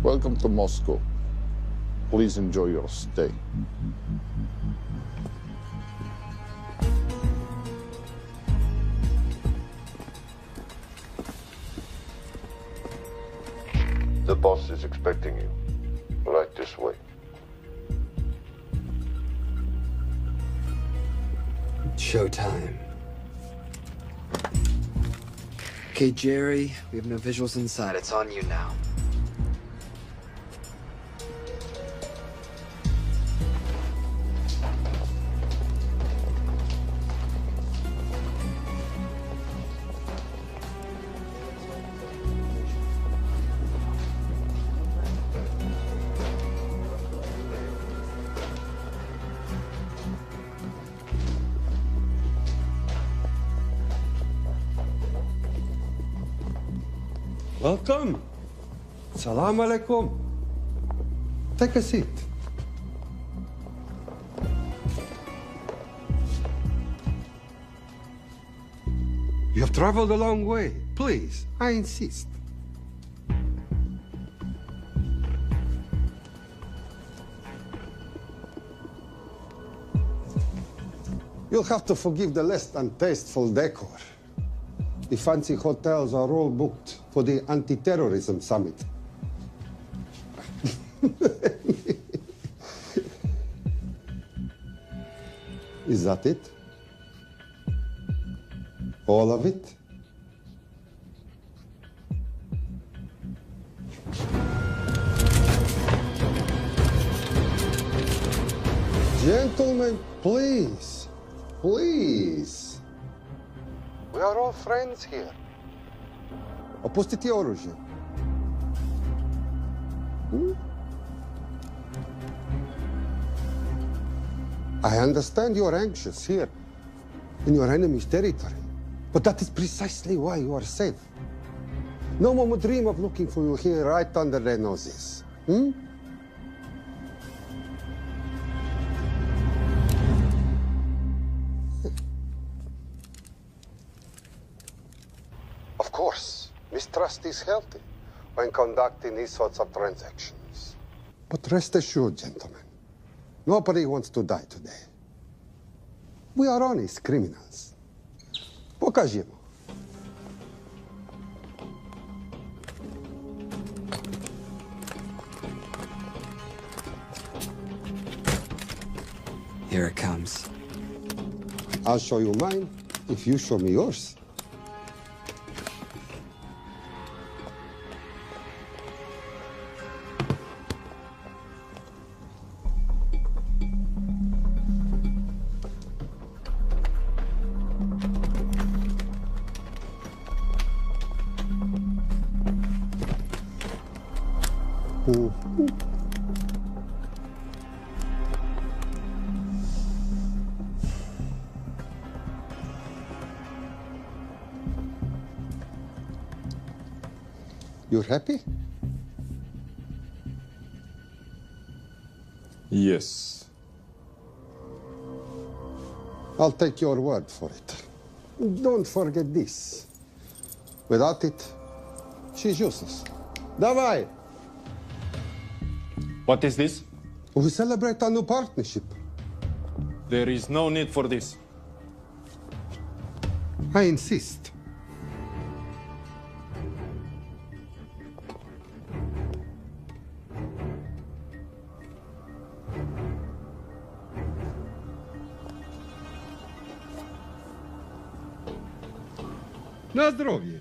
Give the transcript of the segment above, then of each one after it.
Welcome to Moscow. Please enjoy your stay. The boss is expecting you. Right this way. Showtime. Okay, Jerry, we have no visuals inside. It's on you now. Welcome. Salam alaikum. Take a seat. You have traveled a long way. Please, I insist. You'll have to forgive the less than tasteful decor. The fancy hotels are all booked for the anti-terrorism summit. Is that it? All of it? Gentlemen, please, please. We are all friends here. Опустите оружие. I understand you're anxious here, in your enemy's territory. But that is precisely why you are safe. No one would dream of looking for you here right under their noses. Of course, mistrust is healthy when conducting these sorts of transactions. But rest assured, gentlemen, nobody wants to die today. We are honest criminals. Покажемо. Here it comes. I'll show you mine if you show me yours. You're happy? Yes. I'll take your word for it. Don't forget this. Without it, she's useless. Давай! What is this? We celebrate our new partnership. There is no need for this. I insist. На здоровье.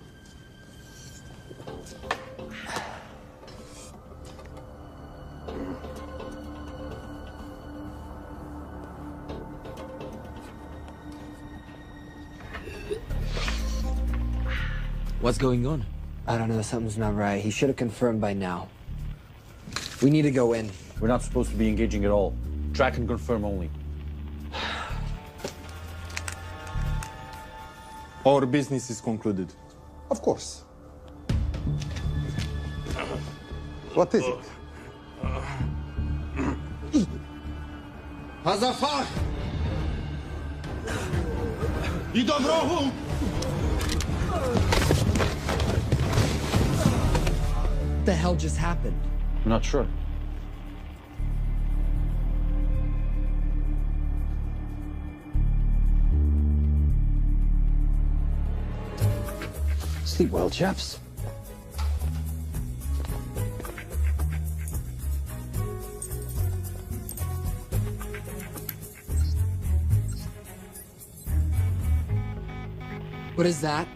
What's going on? I don't know. Something's not right. He should have confirmed by now. We need to go in. We're not supposed to be engaging at all. Track and confirm only. Our business is concluded. Of course. What is it? Hazafar! I dorogu! What the hell just happened? I'm not sure. Sleep well, chaps. What is that?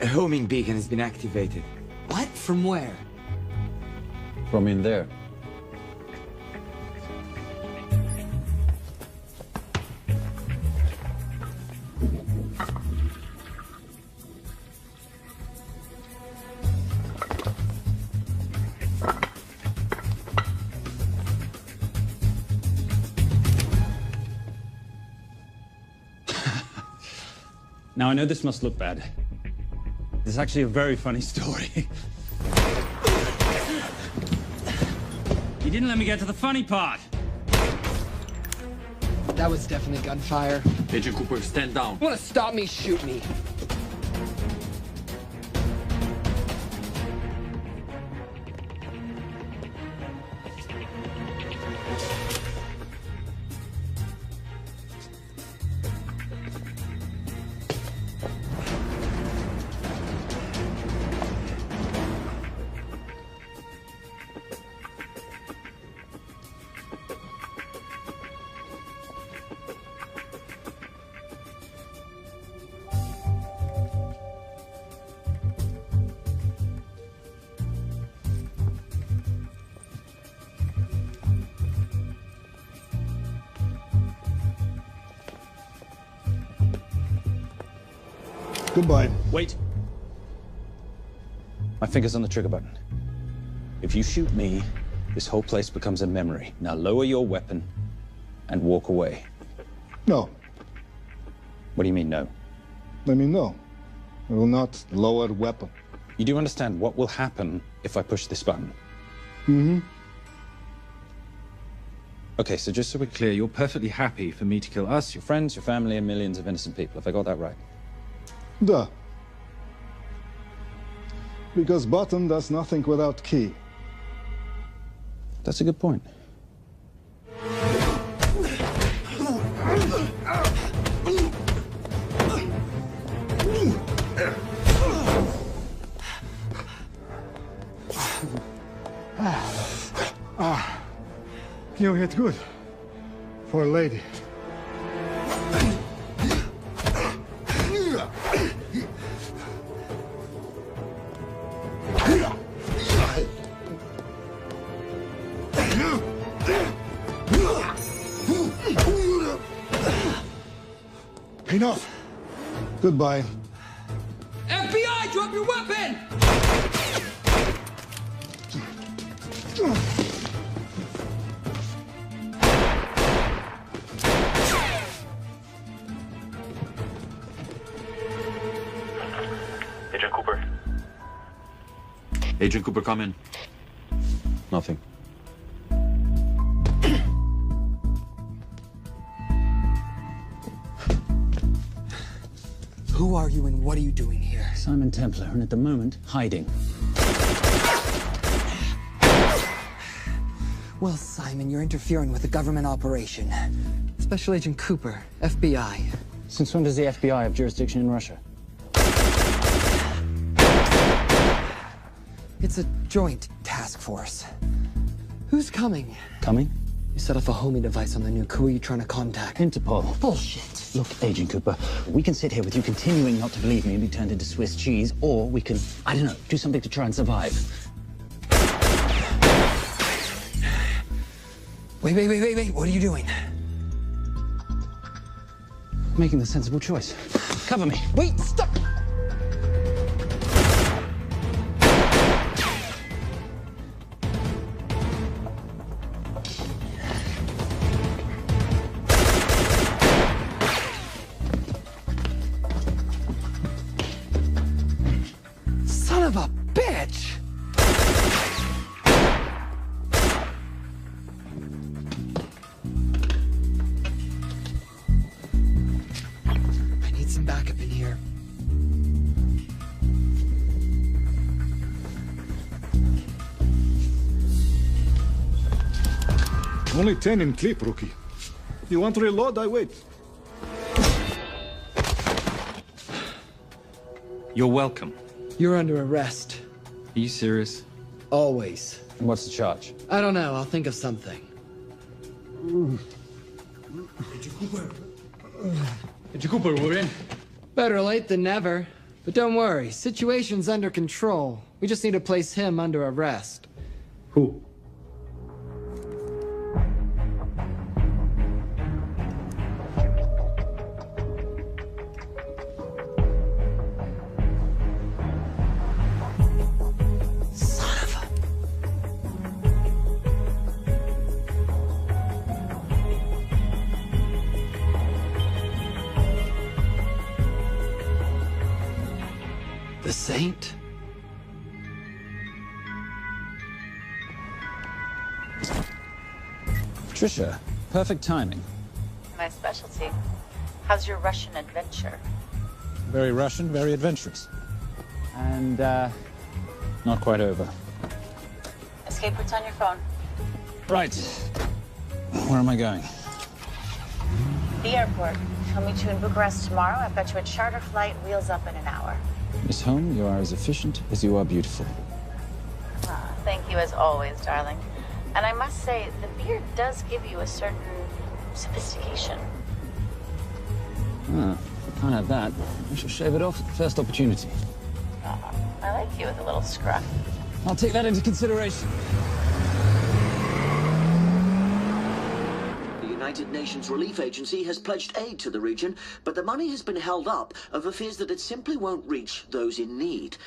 A homing beacon has been activated. What? From where? From in there. Now, I know this must look bad. This is actually a very funny story. You didn't let me get to the funny part. That was definitely gunfire. Agent Cooper, stand down. Wanna stop me, shoot me. Goodbye. Wait. My finger's on the trigger button. If you shoot me, this whole place becomes a memory. Now lower your weapon and walk away. No. What do you mean, no? I mean, no. I will not lower weapon. You do understand what will happen if I push this button? Mm-hmm. Okay, so just so we're clear, you're perfectly happy for me to kill us, your friends, your family, and millions of innocent people. Have I got that right? Duh. Because button does nothing without key. That's a good point. You hit good. For a lady. Enough. Goodbye. FBI, drop your weapon! Agent Cooper. Agent Cooper, come in. Nothing. Who are you and what are you doing here? Simon Templar, and at the moment, hiding. Well, Simon, you're interfering with a government operation. Special Agent Cooper, FBI. Since when does the FBI have jurisdiction in Russia? It's a joint task force. Who's coming? Coming? You set off a homing device on the nuke. Who are you trying to contact? Interpol. Bullshit. Look, Agent Cooper, we can sit here with you continuing not to believe me and be turned into Swiss cheese, or we can, I don't know, do something to try and survive. Wait. What are you doing? Making the sensible choice. Cover me. Wait, stop! Son of a bitch! I need some backup in here. Only 10 in clip, rookie. You want to reload? I wait. You're welcome. You're under arrest. Are you serious? Always. And what's the charge? I don't know. I'll think of something. Agent Cooper, we're in. Better late than never. But don't worry. Situation's under control. We just need to place him under arrest. Who? The Saint? Trisha, perfect timing. My specialty. How's your Russian adventure? Very Russian, very adventurous. And, not quite over. Escape routes on your phone. Right. Where am I going? The airport. I'll meet you in Bucharest tomorrow. I've got you a charter flight, wheels up in an hour. Miss Holm, you are as efficient as you are beautiful. Ah, thank you as always, darling. And I must say, the beard does give you a certain sophistication. Ah, can't have that. I shall shave it off at the first opportunity. I like you with a little scruff. I'll take that into consideration. The United Nations Relief Agency has pledged aid to the region, but the money has been held up over fears that it simply won't reach those in need.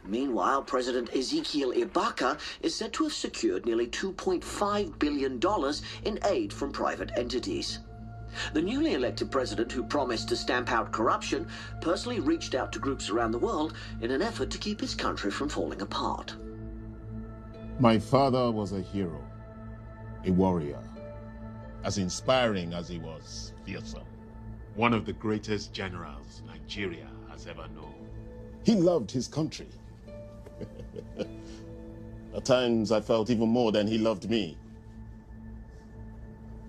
Meanwhile, President Ezekiel Ibaka is said to have secured nearly $2.5 billion in aid from private entities. The newly elected president, who promised to stamp out corruption, personally reached out to groups around the world in an effort to keep his country from falling apart. My father was a hero, a warrior, as inspiring as he was fearsome. One of the greatest generals Nigeria has ever known. He loved his country. At times, I felt even more than he loved me.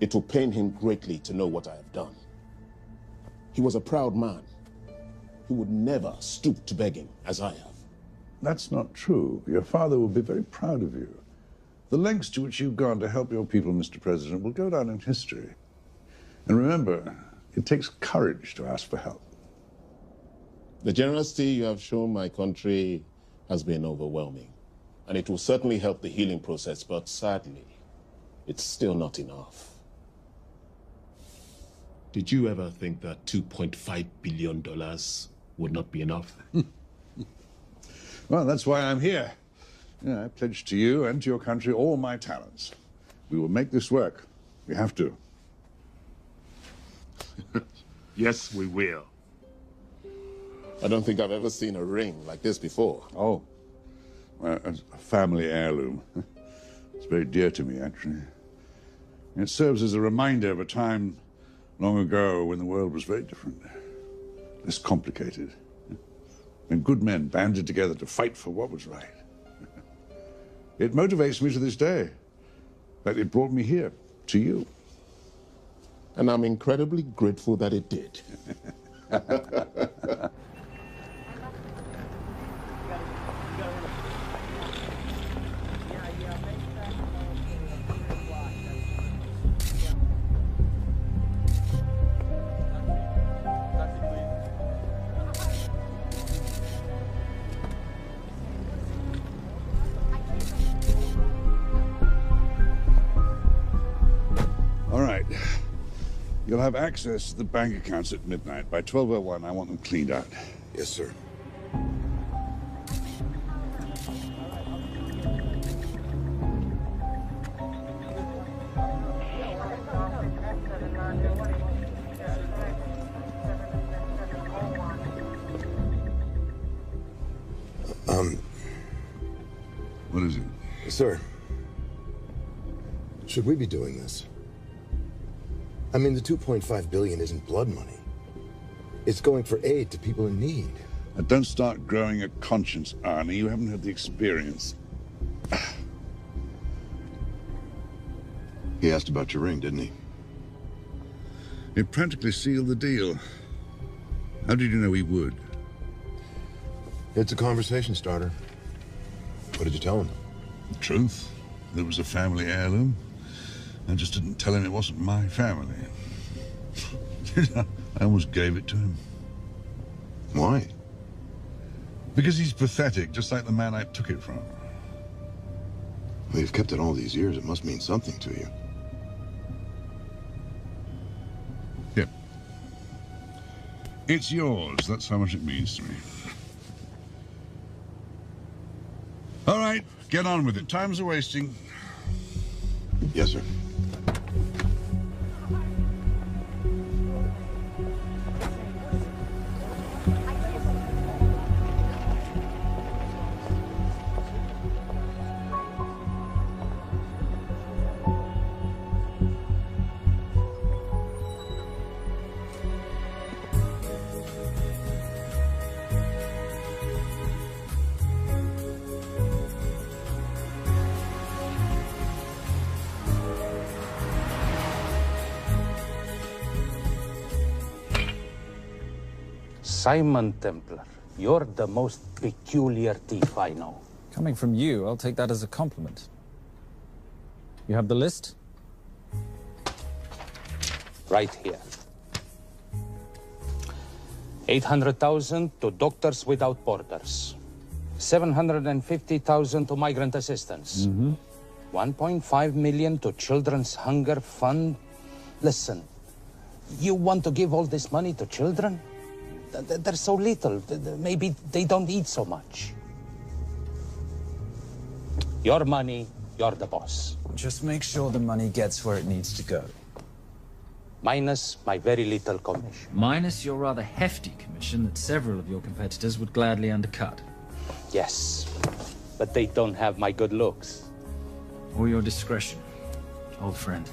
It will pain him greatly to know what I have done. He was a proud man. He would never stoop to begging, as I have. That's not true. Your father will be very proud of you. The lengths to which you've gone to help your people, Mr. President, will go down in history. And remember, it takes courage to ask for help. The generosity you have shown my country has been overwhelming. And it will certainly help the healing process, but sadly, it's still not enough. Did you ever think that $2.5 billion would not be enough? Well, that's why I'm here. Yeah, I pledge to you and to your country all my talents. We will make this work. We have to. Yes, we will. I don't think I've ever seen a ring like this before. Oh, well, it's a family heirloom. It's very dear to me, actually. It serves as a reminder of a time long ago when the world was very different, less complicated, when good men banded together to fight for what was right. It motivates me to this day. In fact, it brought me here, to you. And I'm incredibly grateful that it did. All right. You'll have access to the bank accounts at midnight. By 12:01, I want them cleaned out. Yes, sir. What is it? Sir, should we be doing this? I mean, the $2.5 billion isn't blood money. It's going for aid to people in need. Now, don't start growing a conscience, Arnie. You haven't had the experience. He asked about your ring, didn't he? It practically sealed the deal. How did you know he would? It's a conversation starter. What did you tell him? The truth. There was a family heirloom. I just didn't tell him it wasn't my family. I almost gave it to him. Why? Because he's pathetic, just like the man I took it from. Well, you've kept it all these years. It must mean something to you. Yep. It's yours. That's how much it means to me. All right, get on with it. Time's a-wasting. Yes, sir. Simon Templar, you're the most peculiar thief I know. Coming from you, I'll take that as a compliment. You have the list? Right here. 800,000 to Doctors Without Borders. 750,000 to migrant assistance. 1.5 million to Children's Hunger Fund. Listen, you want to give all this money to children? They're so little. Maybe they don't eat so much. Your money, you're the boss. Just make sure the money gets where it needs to go. Minus my very little commission. Minus your rather hefty commission that several of your competitors would gladly undercut. Yes, but they don't have my good looks. Or your discretion, old friend.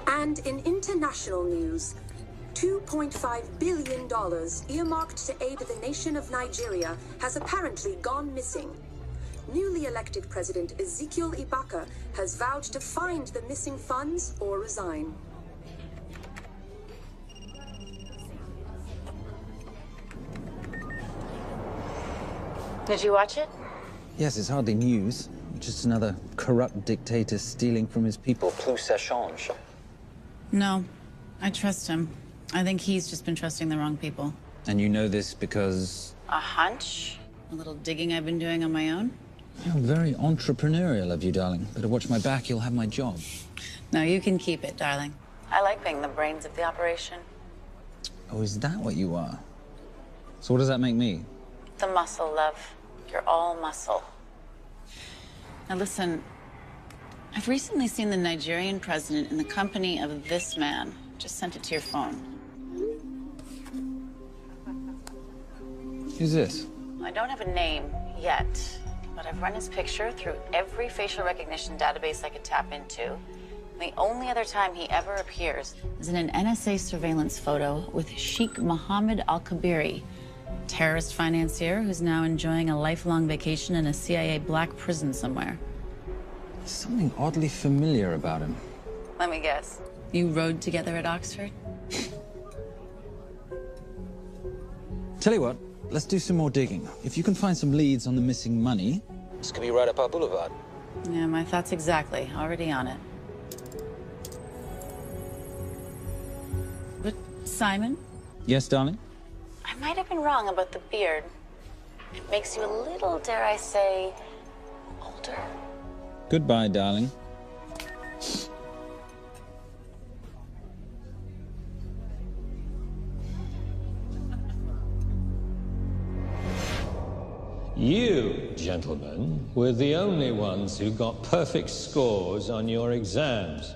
And in international news, $2.5 billion earmarked to aid the nation of Nigeria has apparently gone missing. Newly elected President Ezekiel Ibaka has vowed to find the missing funds or resign. Did you watch it? Yes, it's hardly news. Just another corrupt dictator stealing from his people. Plus ça change. No, I trust him. I think he's just been trusting the wrong people. And you know this because... A hunch? A little digging I've been doing on my own? You're very entrepreneurial of you, darling. Better watch my back, you'll have my job. No, you can keep it, darling. I like being the brains of the operation. Oh, is that what you are? So what does that make me? The muscle, love. You're all muscle. Now listen, I've recently seen the Nigerian president in the company of this man. Just sent it to your phone. Who's this? I don't have a name yet, but I've run his picture through every facial recognition database I could tap into. The only other time he ever appears is in an NSA surveillance photo with Sheikh Mohammed Al-Kabiri, terrorist financier who's now enjoying a lifelong vacation in a CIA black prison somewhere. There's something oddly familiar about him. Let me guess. You rode together at Oxford? Tell you what, let's do some more digging. If you can find some leads on the missing money, this could be right up our boulevard. Yeah, my thoughts exactly. Already on it. Simon? Yes, darling? I might have been wrong about the beard. It makes you a little, dare I say, older. Goodbye, darling. You, gentlemen, were the only ones who got perfect scores on your exams.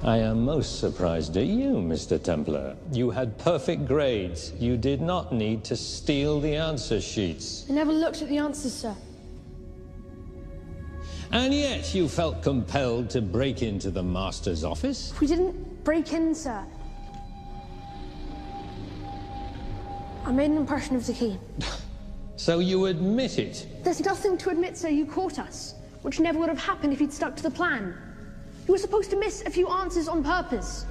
I am most surprised at you, Mr. Templar. You had perfect grades. You did not need to steal the answer sheets. I never looked at the answers, sir. And yet you felt compelled to break into the master's office? We didn't break in, sir. I made an impression of the key. So you admit it? There's nothing to admit, sir. You caught us, which never would have happened if you'd stuck to the plan. You were supposed to miss a few answers on purpose.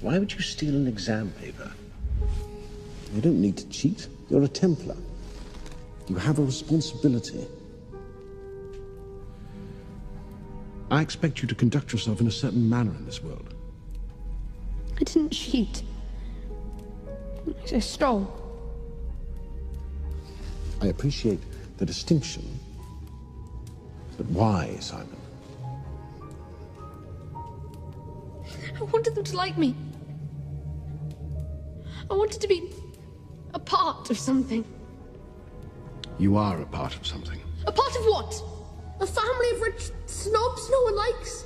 Why would you steal an exam paper? You don't need to cheat. You're a Templar. You have a responsibility. I expect you to conduct yourself in a certain manner in this world. I didn't cheat. I stole. I appreciate the distinction. But why, Simon? I wanted them to like me. I wanted to be a part of something. You are a part of something. A part of what? A family of rich snobs no one likes?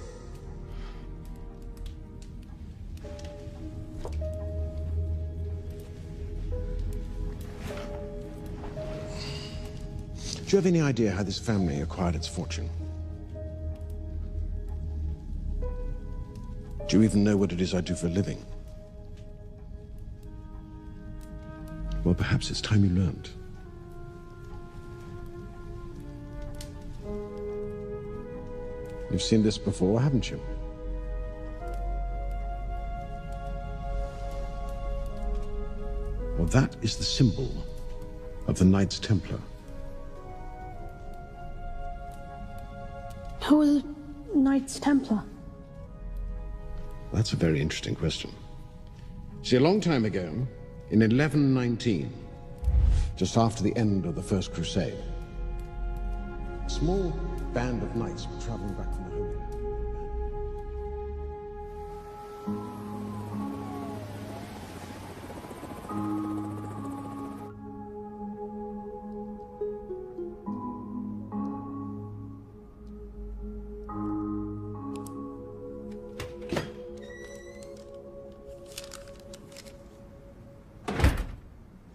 Do you have any idea how this family acquired its fortune? Do you even know what it is I do for a living? Well, perhaps it's time you learned. You've seen this before, haven't you? Well, that is the symbol of the Knights Templar. Who are the Knights Templar? That's a very interesting question. See, a long time ago, in 1119, just after the end of the First Crusade, a small band of knights were traveling back from the Holy Land.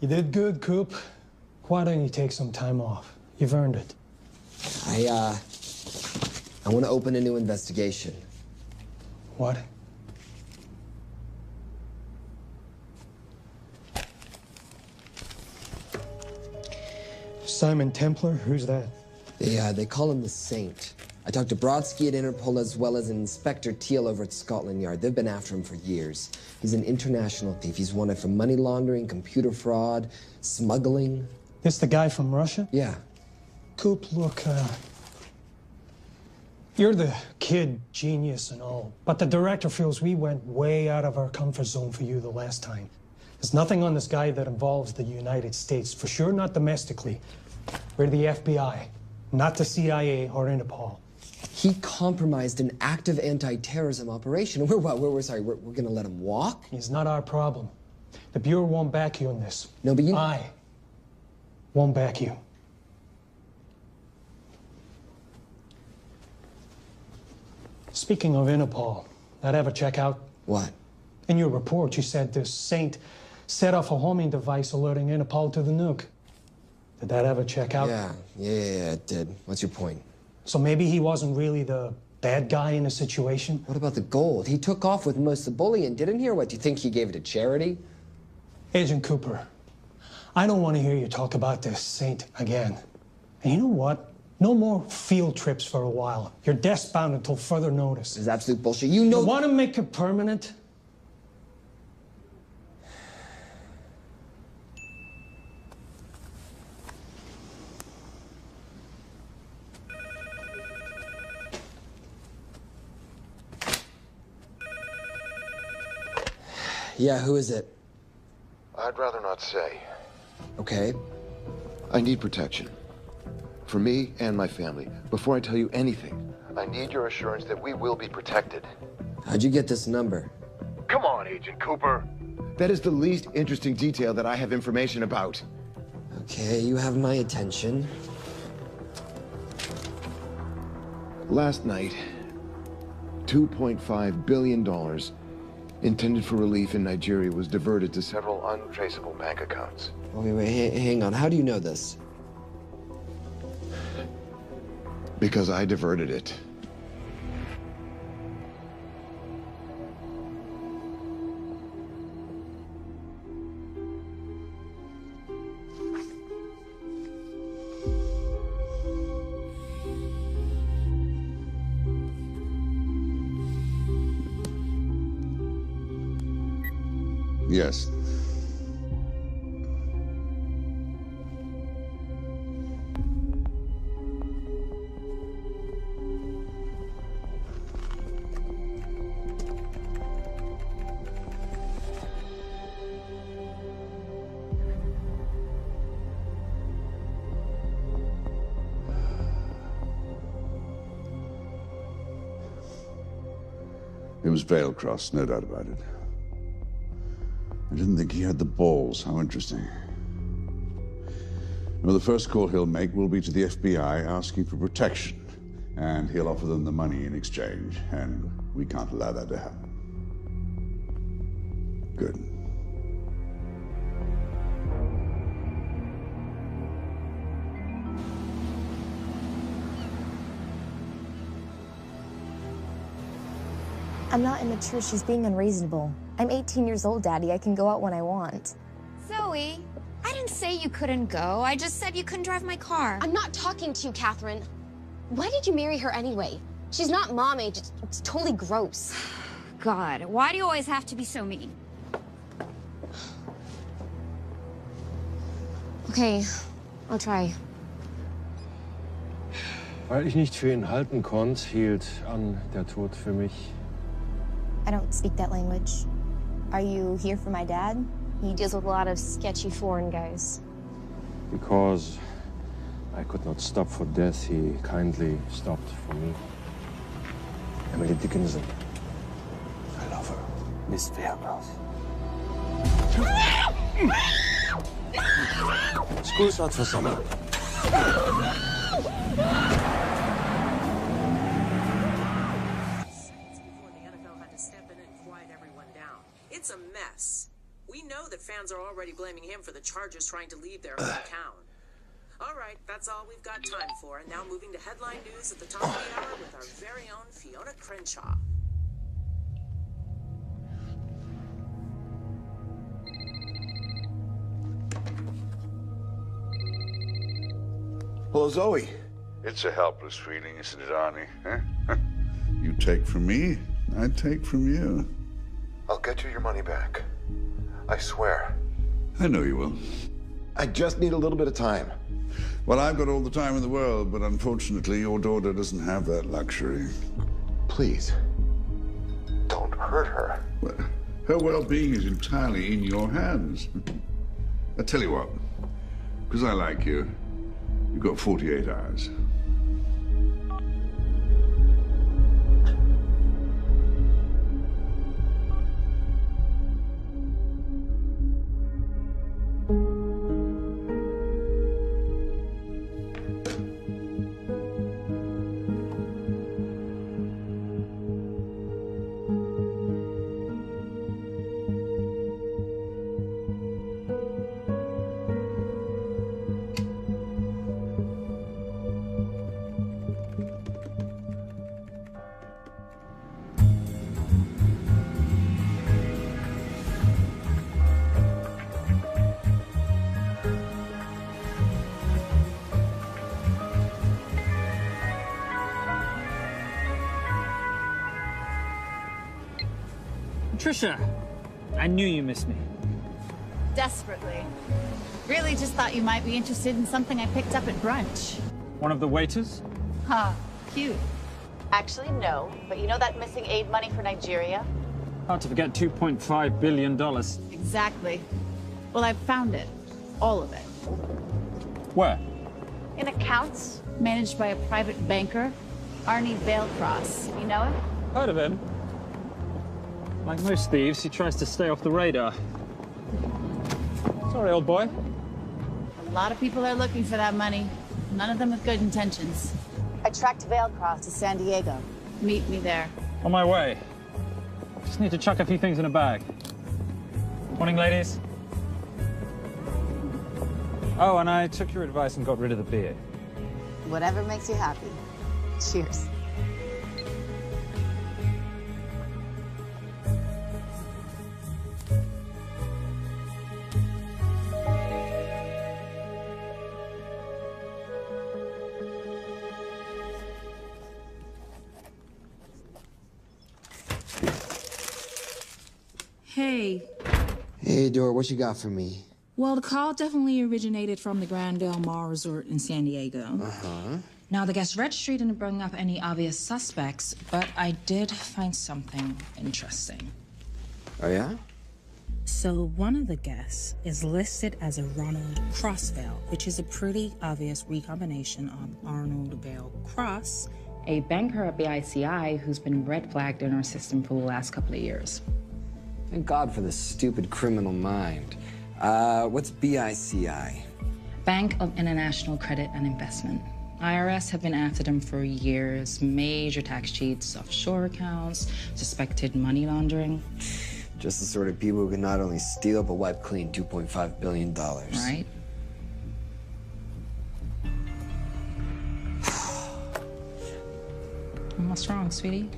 You did good, Coop. Why don't you take some time off? You've earned it. I want to open a new investigation. What? Simon Templar? Who's that? They call him the Saint. I talked to Brodsky at Interpol as well as Inspector Teal over at Scotland Yard. They've been after him for years. He's an international thief. He's wanted for money laundering, computer fraud, smuggling. This the guy from Russia? Yeah. Coop, look, you're the kid genius and all, but the director feels we went way out of our comfort zone for you the last time. There's nothing on this guy that involves the United States, for sure not domestically. We're the FBI, not the CIA or Interpol. He compromised an active anti-terrorism operation. We're gonna let him walk? It's not our problem. The Bureau won't back you in this. No, but you... I won't back you. Speaking of Interpol, that ever check out? What? In your report, you said this Saint set off a homing device alerting Interpol to the nuke. Did that ever check out? Yeah, it did. What's your point? So maybe he wasn't really the bad guy in the situation? What about the gold? He took off with most of the bullion, didn't he? Or what, do you think he gave it to charity? Agent Cooper, I don't want to hear you talk about this Saint again. And you know what? No more field trips for a while. You're desk-bound until further notice. It's absolute bullshit. You know... You want to make it permanent? Yeah, who is it? I'd rather not say. Okay. I need protection. For me and my family. Before I tell you anything, I need your assurance that we will be protected. How'd you get this number? Come on, Agent Cooper. That is the least interesting detail that I have information about. Okay, you have my attention. Last night, $2.5 billion intended for relief in Nigeria was diverted to several untraceable bank accounts. Wait, hang on. How do you know this? Because I diverted it. Yes. It was Veilcross, no doubt about it. I didn't think he had the balls. How interesting. Well, the first call he'll make will be to the FBI asking for protection. And he'll offer them the money in exchange. And we can't allow that to happen. Good. I'm not immature. She's being unreasonable. I'm 18 years old, Daddy. I can go out when I want. Zoe, I didn't say you couldn't go. I just said you couldn't drive my car. I'm not talking to you, Catherine. Why did you marry her anyway? She's not mom age. It's totally gross. God, why do you always have to be so mean? Okay, I'll try. Weil ich nicht für ihn halten konnte, hielt an der Tod für mich. I don't speak that language. Are you here for my dad? He deals with a lot of sketchy foreign guys. Because I could not stop for death, he kindly stopped for me. Emily Dickinson. I love her. Miss Veilcross. School's out for summer. It's a mess. We know that fans are already blaming him for the Chargers trying to leave their hometown. All right, that's all we've got time for. And now moving to headline news at the top of the hour with our very own Fiona Crenshaw. Hello, Zoe. It's a helpless feeling, isn't it, Arnie? Huh? You take from me, I take from you. I'll get you your money back. I swear. I know you will. I just need a little bit of time. Well, I've got all the time in the world, but unfortunately, your daughter doesn't have that luxury. Please, don't hurt her. Well, her well-being is entirely in your hands. I tell you what, because I like you, you've got 48 hours. Trisha, I knew you missed me. Desperately. Really just thought you might be interested in something I picked up at brunch. One of the waiters? Huh, cute. Actually, no. But you know that missing aid money for Nigeria? Hard to forget $2.5 billion. Exactly. Well, I've found it. All of it. Where? In accounts managed by a private banker, Arnie Vailcross. You know him? Heard of him. Like most thieves, he tries to stay off the radar. Sorry, old boy. A lot of people are looking for that money. None of them with good intentions. I tracked Vailcross to San Diego. Meet me there. On my way. Just need to chuck a few things in a bag. Morning, ladies. Oh, and I took your advice and got rid of the beer. Whatever makes you happy. Cheers. Hey. Hey, Dora, what you got for me? Well, the call definitely originated from the Grand Del Mar Resort in San Diego. Uh-huh. Now, the guest registry didn't bring up any obvious suspects, but I did find something interesting. Oh, yeah? So one of the guests is listed as a Ronald Crossvale, which is a pretty obvious recombination of Arnold Vale Cross, a banker at BICI who's been red flagged in our system for the last couple of years. Thank God for this stupid criminal mind. What's BICI? Bank of International Credit and Investment. IRS have been after them for years. Major tax cheats, offshore accounts, suspected money laundering. Just the sort of people who can not only steal but wipe clean $2.5 billion. Right? What's wrong, sweetie?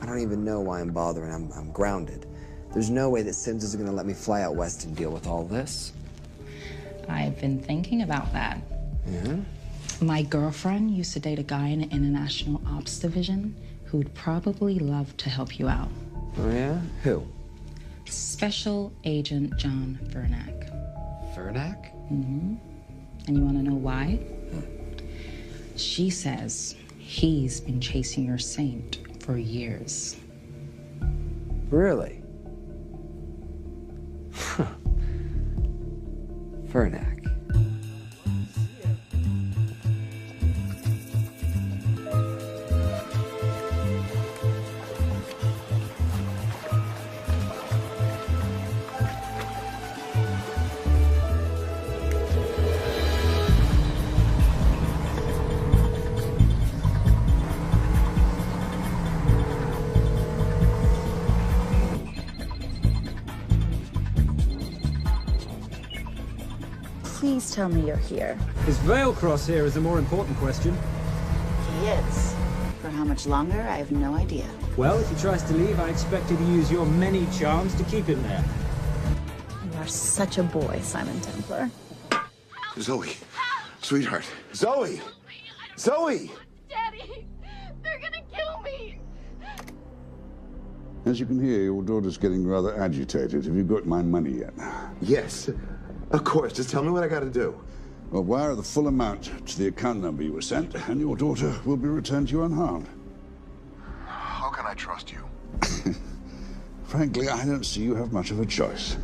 I don't even know why I'm bothering. I'm grounded. There's no way that Sims is gonna let me fly out west and deal with all this. I've been thinking about that. Yeah? My girlfriend used to date a guy in the International Ops Division who'd probably love to help you out. Oh, yeah? Who? Special Agent John Vernack. Vernack? Mm-hmm. And you want to know why? She says he's been chasing your saint for years. Really? Vernack. Please tell me you're here. Is Vailcross here is a more important question. He is. For how much longer, I have no idea. Well, if he tries to leave, I expect you to use your many charms to keep him there. You are such a boy, Simon Templar. Zoe, sweetheart. Zoe! Zoe! Daddy, they're gonna kill me. As you can hear, your daughter's getting rather agitated. Have you got my money yet? Yes, of course. Just tell me what I gotta do. Well, wire the full amount to the account number you were sent, and your daughter will be returned to you unharmed. How can I trust you? Frankly, I don't see you have much of a choice.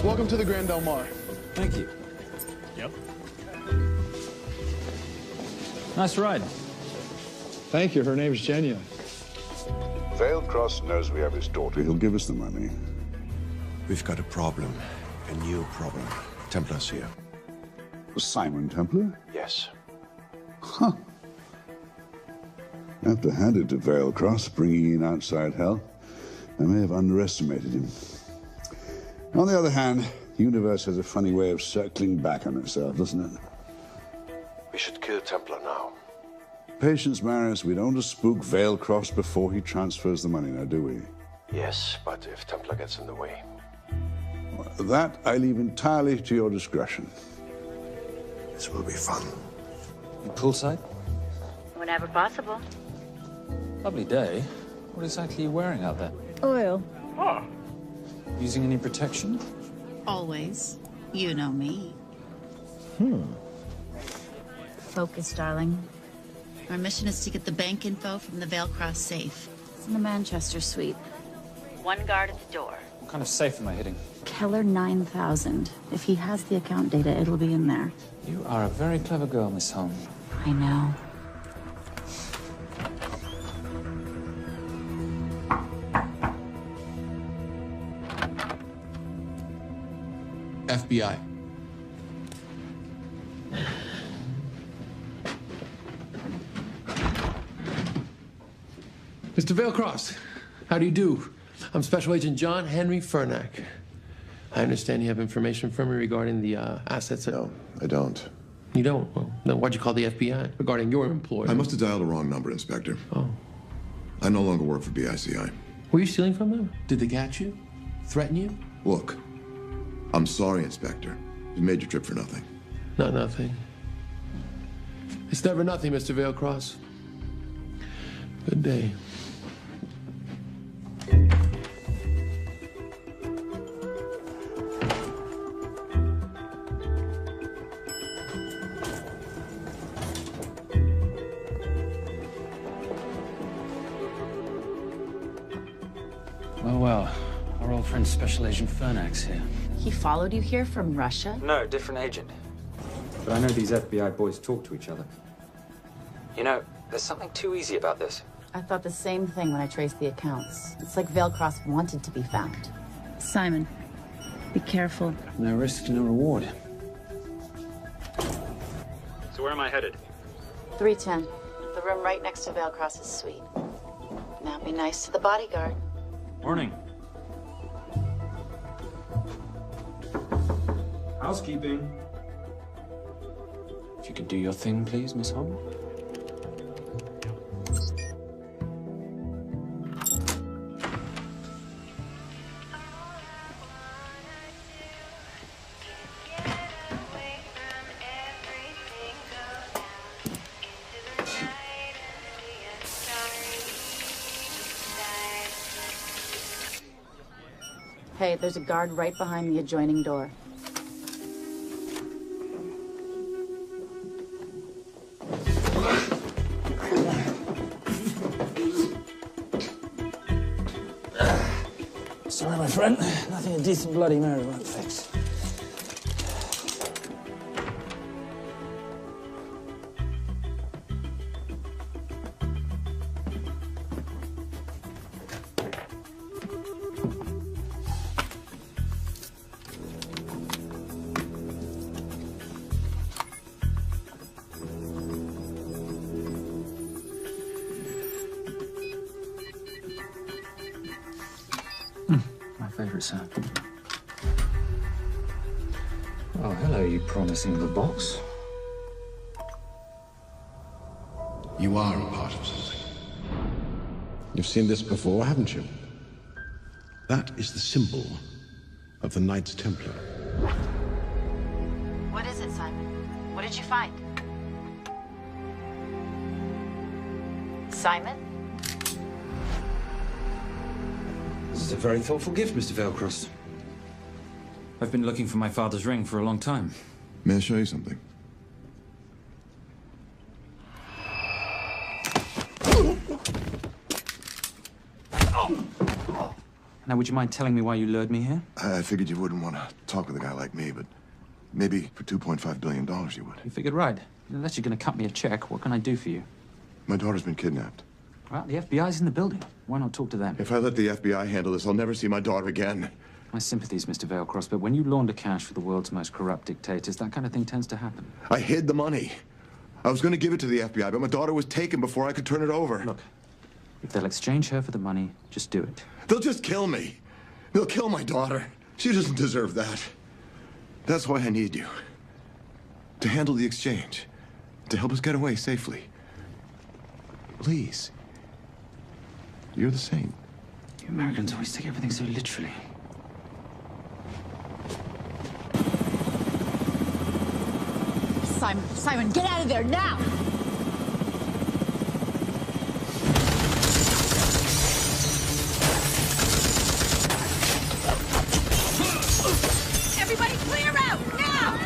Welcome to the Grand Del Mar. Thank you. Yep. Nice ride. Thank you. Her name's Genya. Vailcross knows we have his daughter. He'll give us the money. We've got a problem. A new problem. Templar's here. Simon Templar? Yes. Huh. I have to hand it to Vailcross, bringing in outside help. I may have underestimated him. On the other hand, the universe has a funny way of circling back on itself, doesn't it? We should kill Templar now. Patience, Maris. We don't want to spook Vailcross before he transfers the money, now, do we? Yes, but if Templar gets in the way. That I leave entirely to your discretion. This will be fun. Poolside? Whenever possible. Lovely day. What exactly are you wearing out there? Oil. Using any protection? Always. You know me. Focus, darling. Our mission is to get the bank info from the Vale Cross safe. It's in the Manchester suite. One guard at the door. What kind of safe am I hitting? Keller 9000. If he has the account data, it'll be in there. You are a very clever girl, Miss Holm. I know. FBI. Mr. Vailcross, how do you do? I'm Special Agent John Henry Fernack. I understand you have information from me regarding the assets. No, I don't. You don't? Well, then why'd you call the FBI regarding your employer? I must have dialed the wrong number, Inspector. Oh. I no longer work for BICI. Were you stealing from them? Did they catch you? Threaten you? Look, I'm sorry, Inspector. You made your trip for nothing. Not nothing. It's never nothing, Mr. Vailcross. Good day. Well, our old friend Special Agent Fernack's here. He followed you here from Russia? No, different agent. But I know these FBI boys talk to each other. You know, there's something too easy about this. I thought the same thing when I traced the accounts. It's like Vailcross wanted to be found. Simon, be careful. No risk, no reward. So where am I headed? 310. The room right next to Vailcross's suite. Now be nice to the bodyguard. Morning. Housekeeping. If you could do your thing, please, Miss Holm. Hey, there's a guard right behind the adjoining door. Sorry, my friend. Nothing a decent Bloody Mary won't fix. Favorite sound. Oh, hello, you promising the box. You are a part of something. You've seen this before, haven't you? That is the symbol of the Knights Templar. What is it, Simon? What did you find? Simon? This is a very thoughtful gift, Mr. Vailcross. I've been looking for my father's ring for a long time. May I show you something? Now, would you mind telling me why you lured me here? I figured you wouldn't want to talk with a guy like me, but maybe for $2.5 billion you would. You figured right. Unless you're going to cut me a check, what can I do for you? My daughter's been kidnapped. Well, the FBI's in the building. Why not talk to them? If I let the FBI handle this, I'll never see my daughter again. My sympathies, Mr. Vailcross, but when you launder cash for the world's most corrupt dictators, that kind of thing tends to happen. I hid the money. I was going to give it to the FBI, but my daughter was taken before I could turn it over. Look, if they'll exchange her for the money, just do it. They'll just kill me. They'll kill my daughter. She doesn't deserve that. That's why I need you. To handle the exchange. To help us get away safely. Please. You're the saint. You Americans always take everything so literally. Simon. Simon, get out of there now! Everybody clear out, now!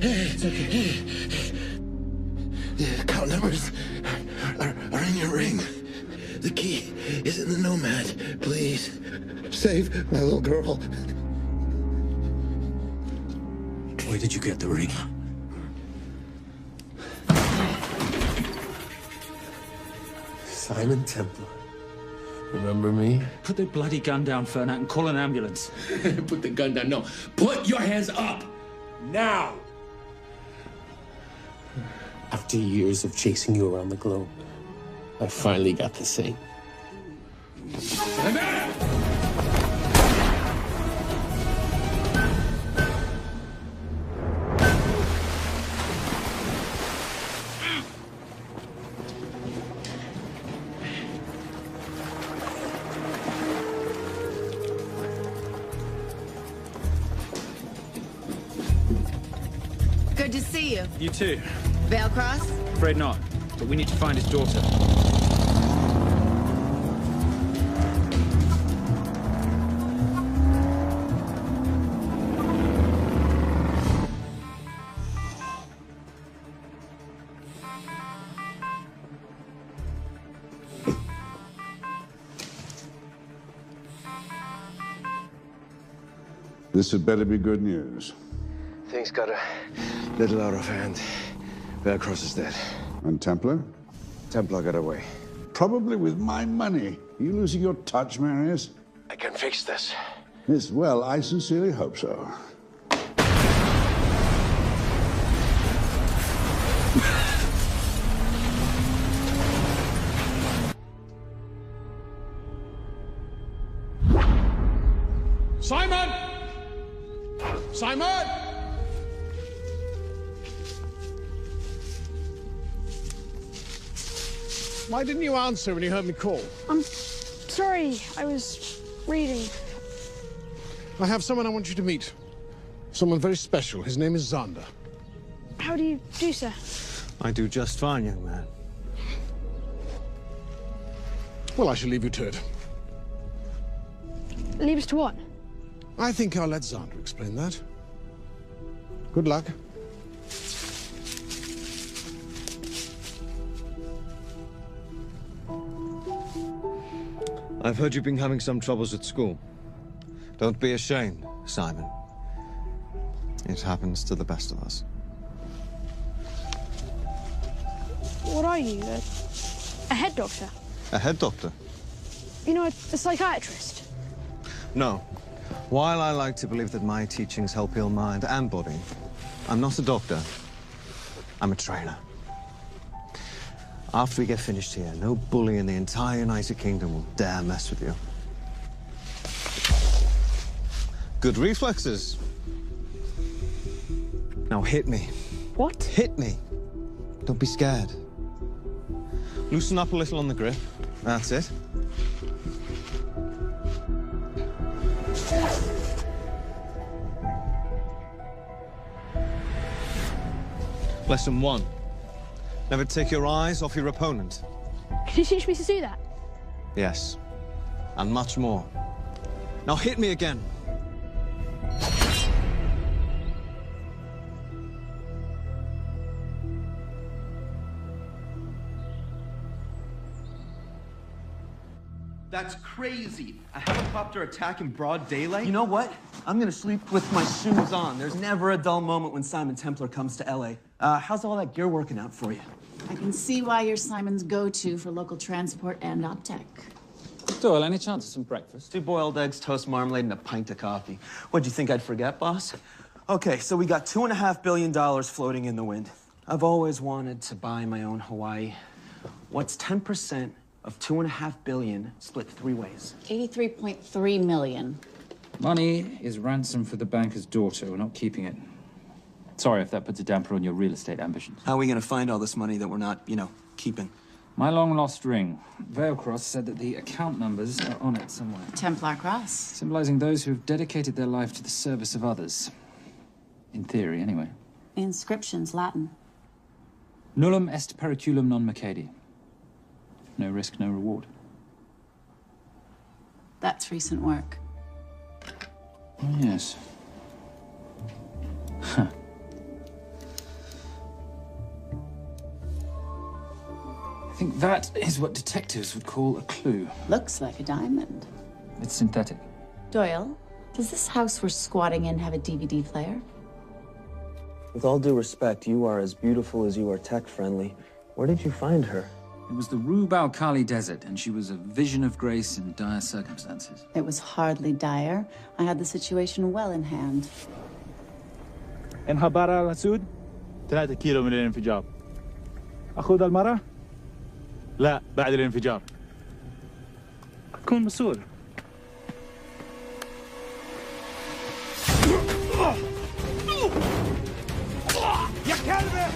It's okay. The account numbers are in your ring. The key is in the Nomad. Please, save my little girl. Where did you get the ring? Simon Templar. Remember me? Put the bloody gun down, Fernak, and call an ambulance. Put the gun down. No. Put your hands up! Now! After years of chasing you around the globe, I finally got the same. Good to see you. You too. Veil Cross? Afraid not, but we need to find his daughter. This had better be good news. Things got a little out of hand. Veil Cross is dead. And Templar? Templar got away. Probably with my money. Are you losing your touch, Marius? I can fix this. Yes, well, I sincerely hope so. Simon! Simon! Why didn't you answer when you heard me call? I'm sorry, I was reading. I have someone I want you to meet. Someone very special. His name is Xander. How do you do, sir? I do just fine, young man. Well, I shall leave you to it. Leave us to what? I think I'll let Xander explain that. Good luck. I've heard you've been having some troubles at school. Don't be ashamed, Simon. It happens to the best of us. What are you, a head doctor? A head doctor? You know, a psychiatrist? No. While I like to believe that my teachings help heal mind and body, I'm not a doctor. I'm a trainer. After we get finished here, no bully in the entire United Kingdom will dare mess with you. Good reflexes. Now hit me. What? Hit me. Don't be scared. Loosen up a little on the grip. That's it. Lesson 1. Never take your eyes off your opponent. Can you teach me to do that? Yes. And much more. Now hit me again. That's crazy. A helicopter attack in broad daylight? You know what? I'm gonna sleep with my shoes on. There's never a dull moment when Simon Templar comes to LA. How's all that gear working out for you? I can see why you're Simon's go-to for local transport and OpTech. Doyle, any chance of some breakfast? 2 boiled eggs, toast, marmalade, and a pint of coffee. What'd you think I'd forget, boss? Okay, so we got $2.5 billion floating in the wind. I've always wanted to buy my own Hawaii. What's 10% of $2.5 billion split 3 ways? 83.3 million. Money is ransom for the banker's daughter. We're not keeping it. Sorry if that puts a damper on your real estate ambitions. How are we gonna find all this money that we're not, keeping? My long-lost ring. Veilcross said that the account numbers are on it somewhere. Templar Cross. Symbolizing those who have dedicated their life to the service of others. In theory, anyway. The inscription's Latin. Nullum est periculum non mercedi. No risk, no reward. That's recent work. Oh, yes. Huh. I think that is what detectives would call a clue. Looks like a diamond. It's synthetic. Doyle, does this house we're squatting in have a DVD player? With all due respect, you are as beautiful as you are tech-friendly. Where did you find her? It was the Rub al-Khali Desert, and she was a vision of grace in dire circumstances. It was hardly dire. I had the situation well in hand. انخبر على السود 3 كيلو من الانفجار. أخذ المرة؟ لا بعد الانفجار. كون مسؤول. يا كلبة!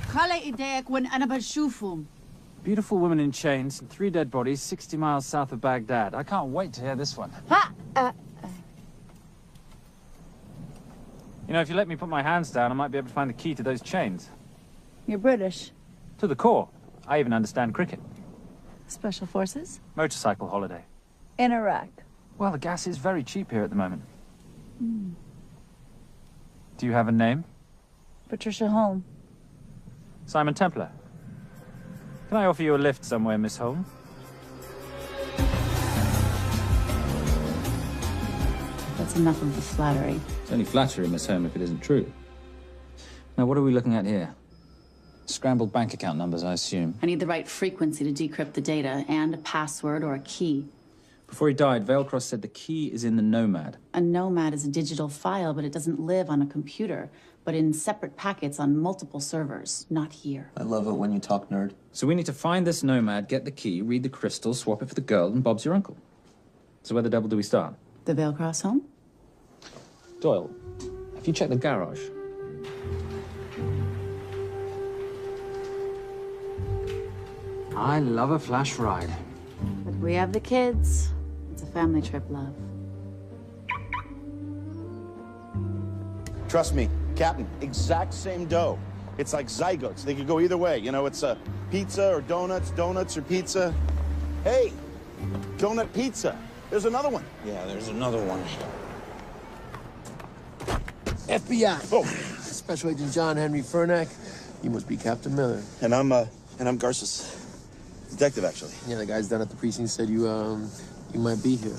خلي ايديك وين أنا بشوفهم. Beautiful woman in chains and 3 dead bodies 60 miles south of Baghdad. I can't wait to hear this one. You know, if you let me put my hands down, I might be able to find the key to those chains. You're British. To the core. I even understand cricket. Special Forces? Motorcycle holiday. In Iraq. Well, the gas is very cheap here at the moment. Do you have a name? Patricia Holm. Simon Templar. Can I offer you a lift somewhere, Miss Holm? That's enough of the flattery. It's only flattery, Miss Holm, if it isn't true. Now, what are we looking at here? Scrambled bank account numbers, I assume. I need the right frequency to decrypt the data and a password or a key. Before he died, Veilcross said the key is in the Nomad. A Nomad is a digital file, but it doesn't live on a computer, but in separate packets on multiple servers, not here. I love it when you talk nerd. So we need to find this Nomad, get the key, read the crystal, swap it for the girl, and Bob's your uncle. So where the devil do we start? The Veilcross home? Doyle, have you checked the garage? I love a flash ride. But we have the kids. It's a family trip, love. Trust me, Captain, exact same dough. It's like zygotes. They could go either way. You know, it's a pizza or donuts, donuts or pizza. Hey, donut pizza. There's another one. Yeah, there's another one. FBI. Oh. Special Agent John Henry Fernack. You must be Captain Miller. And I'm Garces. Detective, actually. Yeah, the guys down at the precinct said you might be here.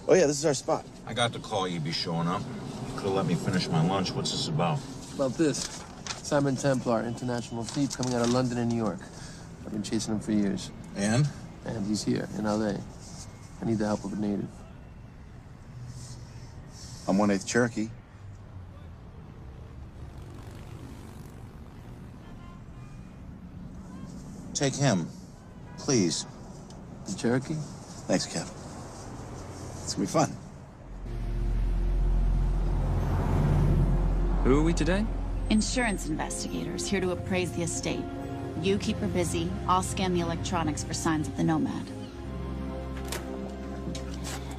Oh, yeah, this is our spot. I got the call you'd be showing up. You could have let me finish my lunch. What's this about? About this. Simon Templar, international thief coming out of London and New York. I've been chasing him for years. And? And he's here, in L.A. I need the help of a native. I'm 1/8 Cherokee. Take him, please. The Cherokee? Thanks, Cap. It's gonna be fun. Who are we today? Insurance investigators here to appraise the estate. You keep her busy. I'll scan the electronics for signs of the Nomad.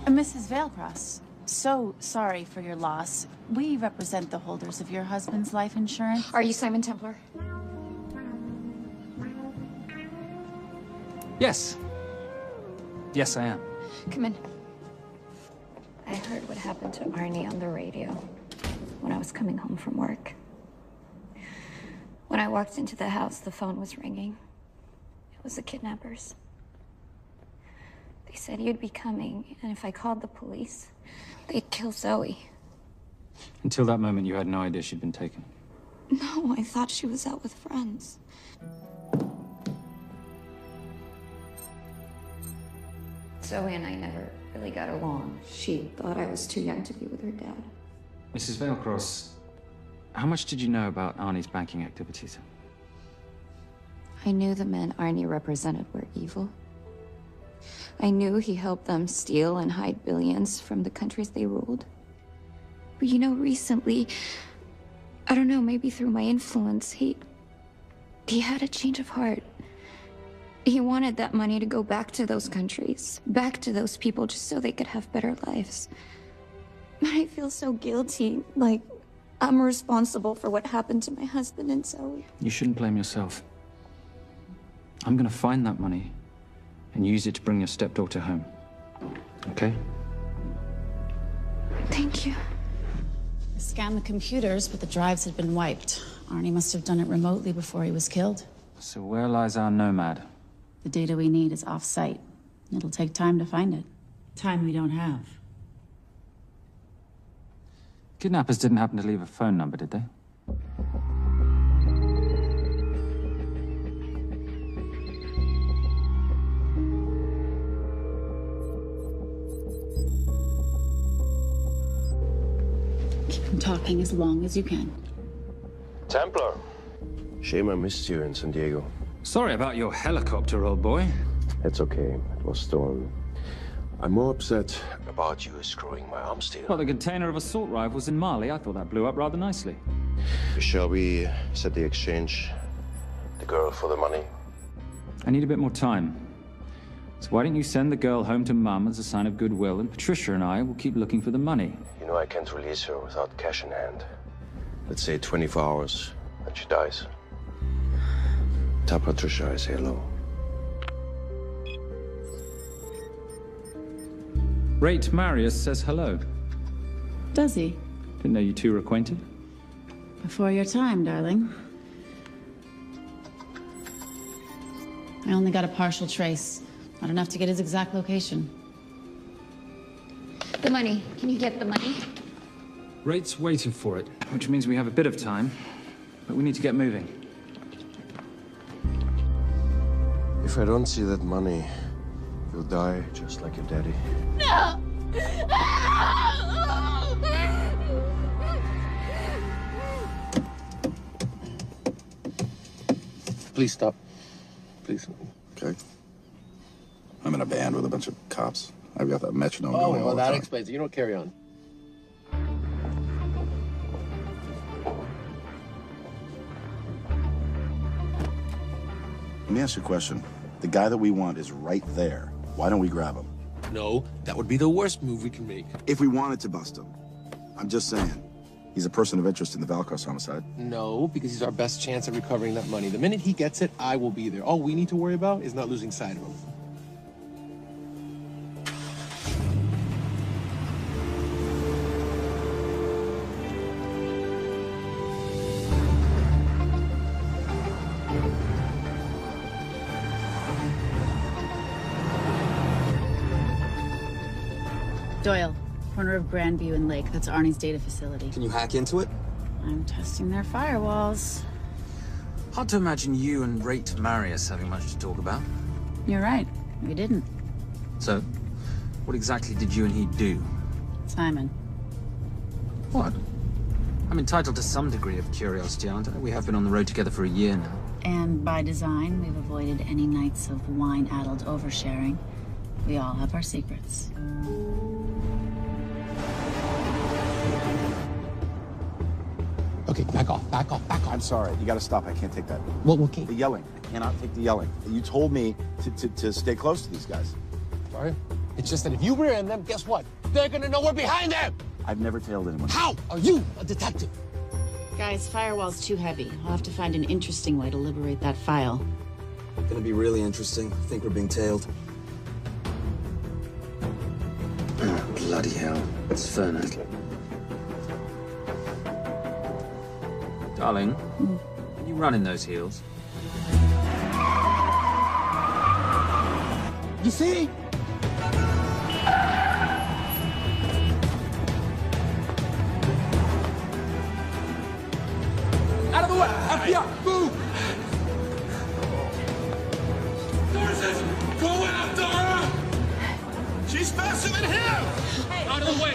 Mrs. Veilcross, so sorry for your loss. We represent the holders of your husband's life insurance. Are you Simon Templar? Yes. Yes, I am. Come in. happened to Arnie on the radio when I was coming home from work. When I walked into the house, the phone was ringing. It was the kidnappers. They said you'd be coming, and if I called the police, they'd kill Zoe. Until that moment, you had no idea she'd been taken. No, I thought she was out with friends. Zoe and I never really got along. She thought I was too young to be with her dad. Mrs. Veilcross, how much did you know about Arnie's banking activities? I knew the men Arnie represented were evil. I knew he helped them steal and hide billions from the countries they ruled. But you know, recently, I don't know, maybe through my influence, he had a change of heart. He wanted that money to go back to those countries, back to those people, just so they could have better lives. But I feel so guilty, like I'm responsible for what happened to my husband and Zoe. You shouldn't blame yourself. I'm gonna find that money and use it to bring your stepdaughter home. Okay? Thank you. I scanned the computers, but the drives had been wiped. Arnie must have done it remotely before he was killed. So where lies our nomad? The data we need is off-site. It'll take time to find it. Time we don't have. Kidnappers didn't happen to leave a phone number, did they? Keep him talking as long as you can. Templar. Shame I missed you in San Diego. Sorry about your helicopter, old boy. It's okay. It was stolen. I'm more upset about you screwing my arms deal. Well, the container of assault rifles in Mali, I thought that blew up rather nicely. Shall we set the exchange? The girl for the money? I need a bit more time. So why don't you send the girl home to Mum as a sign of goodwill, and Patricia and I will keep looking for the money. You know I can't release her without cash in hand. Let's say 24 hours, and she dies. Tell Patricia I say hello. Rate Marius says hello. Does he? Didn't know you two were acquainted. Before your time, darling. I only got a partial trace. Not enough to get his exact location. The money. Can you get the money? Rate's waiting for it, which means we have a bit of time, but we need to get moving. If I don't see that money, you'll die just like your daddy. No! Please stop. Please. Okay. I'm in a band with a bunch of cops. I've got that metronome Oh, going all well, the that time. explains it. You don't carry on. Let me ask you a question. The guy that we want is right there. Why don't we grab him? No, that would be the worst move we can make. If we wanted to bust him. I'm just saying. He's a person of interest in the Veilcross homicide. No, because he's our best chance at recovering that money. The minute he gets it, I will be there. All we need to worry about is not losing sight of him. Doyle, corner of Grandview and Lake. That's Arnie's data facility. Can you hack into it? I'm testing their firewalls. Hard to imagine you and Rate Marius having much to talk about. You're right. We didn't. So, what exactly did you and he do? Simon. What? I'm entitled to some degree of curiosity, aren't I? We have been on the road together for a year now. And by design, we've avoided any nights of wine-addled oversharing. We all have our secrets. Okay, back off, back off, back off. I'm sorry. You gotta stop. I can't take that. Well, okay. The yelling. I cannot take the yelling. You told me to stay close to these guys. Sorry? It's just that if you rear end them, guess what? They're gonna know we're behind them! I've never tailed anyone. How are you a detective? Guys, firewall's too heavy. I'll have to find an interesting way to liberate that file. Gonna be really interesting. I think we're being tailed. Bloody hell. It's Fernak. Darling, can you run in those heels? You see? Out of the way! FBI! Move! Go after her! She's faster than him! Out of the way!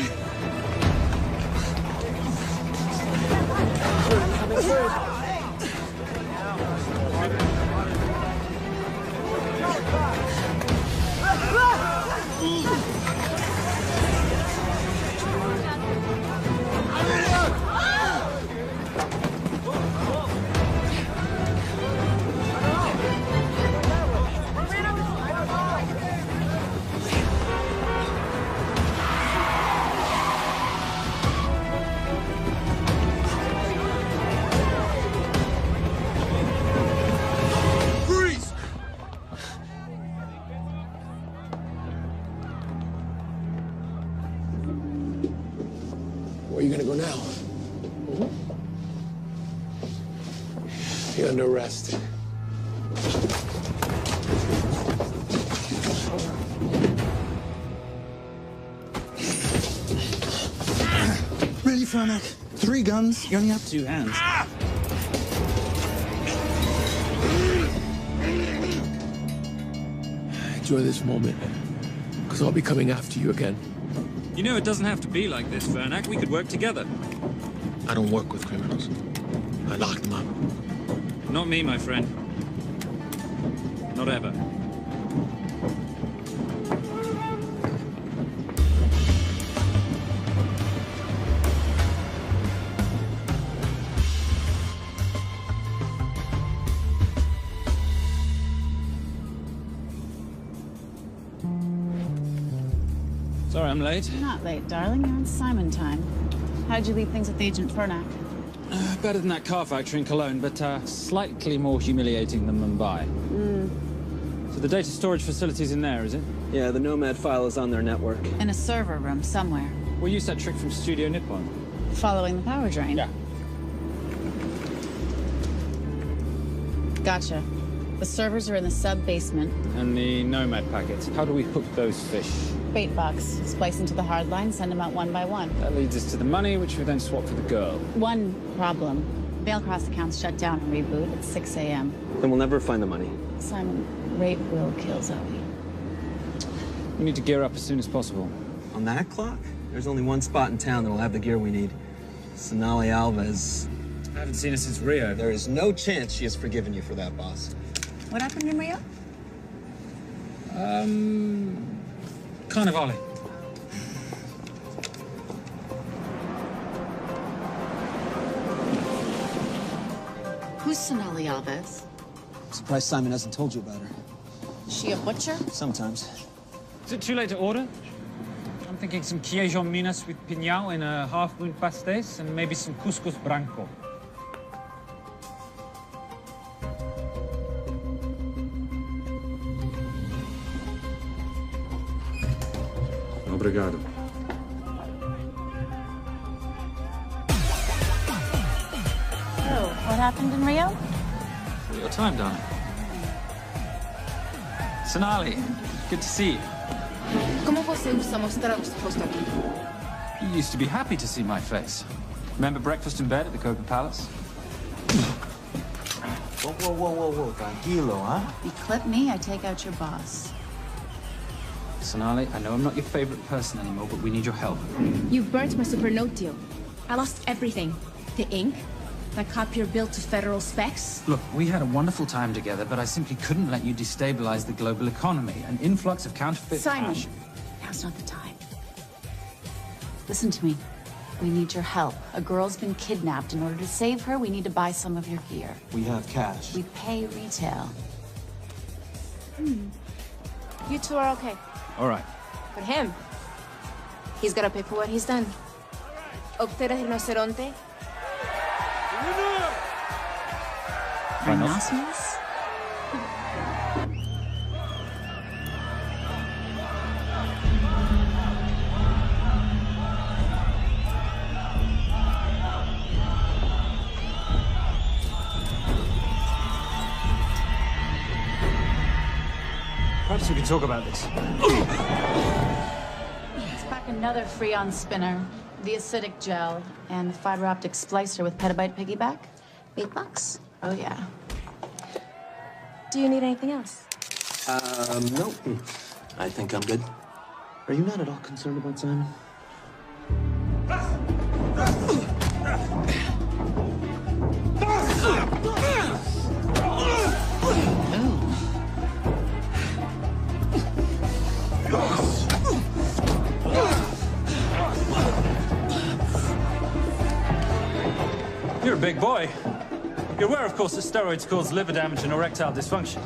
Where are you gonna go now? You're under arrest. Really, Fernak? 3 guns? You only have 2 hands. Enjoy this moment, because I'll be coming after you again. You know, it doesn't have to be like this, Fernak. We could work together. I don't work with criminals. I lock them up. Not me, my friend. Not ever. Sorry, I'm late. You're not late, darling. You're on Simon time. How'd you leave things with Agent Fernak? Better than that car factory in Cologne, but slightly more humiliating than Mumbai. So the data storage facility's in there, is it? Yeah, the Nomad file is on their network. In a server room somewhere. We'll use that trick from Studio Nippon. Following the power drain? Yeah. Gotcha. The servers are in the sub-basement. And the Nomad packets. How do we hook those fish? Bait box. Splice into the hard line, send them out one by one. That leads us to the money, which we then swap for the girl. One problem. Bailcross accounts shut down and reboot at 6 a.m. Then we'll never find the money. Simon, rape will kill Zoe. We need to gear up as soon as possible. On that clock? There's only one spot in town that'll have the gear we need. Sonali Alves. I haven't seen her since Rio. There is no chance she has forgiven you for that, boss. What happened in Rio? Carnivale. Who's Sonali Alves? Surprised Simon hasn't told you about her. Is she a butcher? Sometimes. Is it too late to order? I'm thinking some queijo minas with piñao in a half-moon pastéis and maybe some couscous branco. Obrigado. So, what happened in Rio? Your time, darling. Sonali, good to see you. ¿Cómo você usa mostrar o seu rosto aqui? You used to be happy to see my face. Remember breakfast in bed at the Coca Palace? Whoa. Tranquilo, huh? You clip me, I take out your boss. Sonali, I know I'm not your favorite person anymore, but we need your help. You burnt my supernote deal. I lost everything. The ink, the copier built to federal specs. Look, we had a wonderful time together, but I simply couldn't let you destabilize the global economy. An influx of counterfeit Simon, cash. now's not the time. Listen to me. We need your help. A girl's been kidnapped. In order to save her, we need to buy some of your gear. We have cash. We pay retail. You two are okay. All right. But him, he's gotta pay for what he's done. Obteras rinoceronte. Rhinoceros? Perhaps we could talk about this. Let's pack another Freon spinner, the acidic gel, and the fiber optic splicer with petabyte piggyback. $8. Oh, yeah. Do you need anything else? No. I think I'm good. Are you not at all concerned about Simon? You're a big boy. You're aware, of course, that steroids cause liver damage and erectile dysfunction.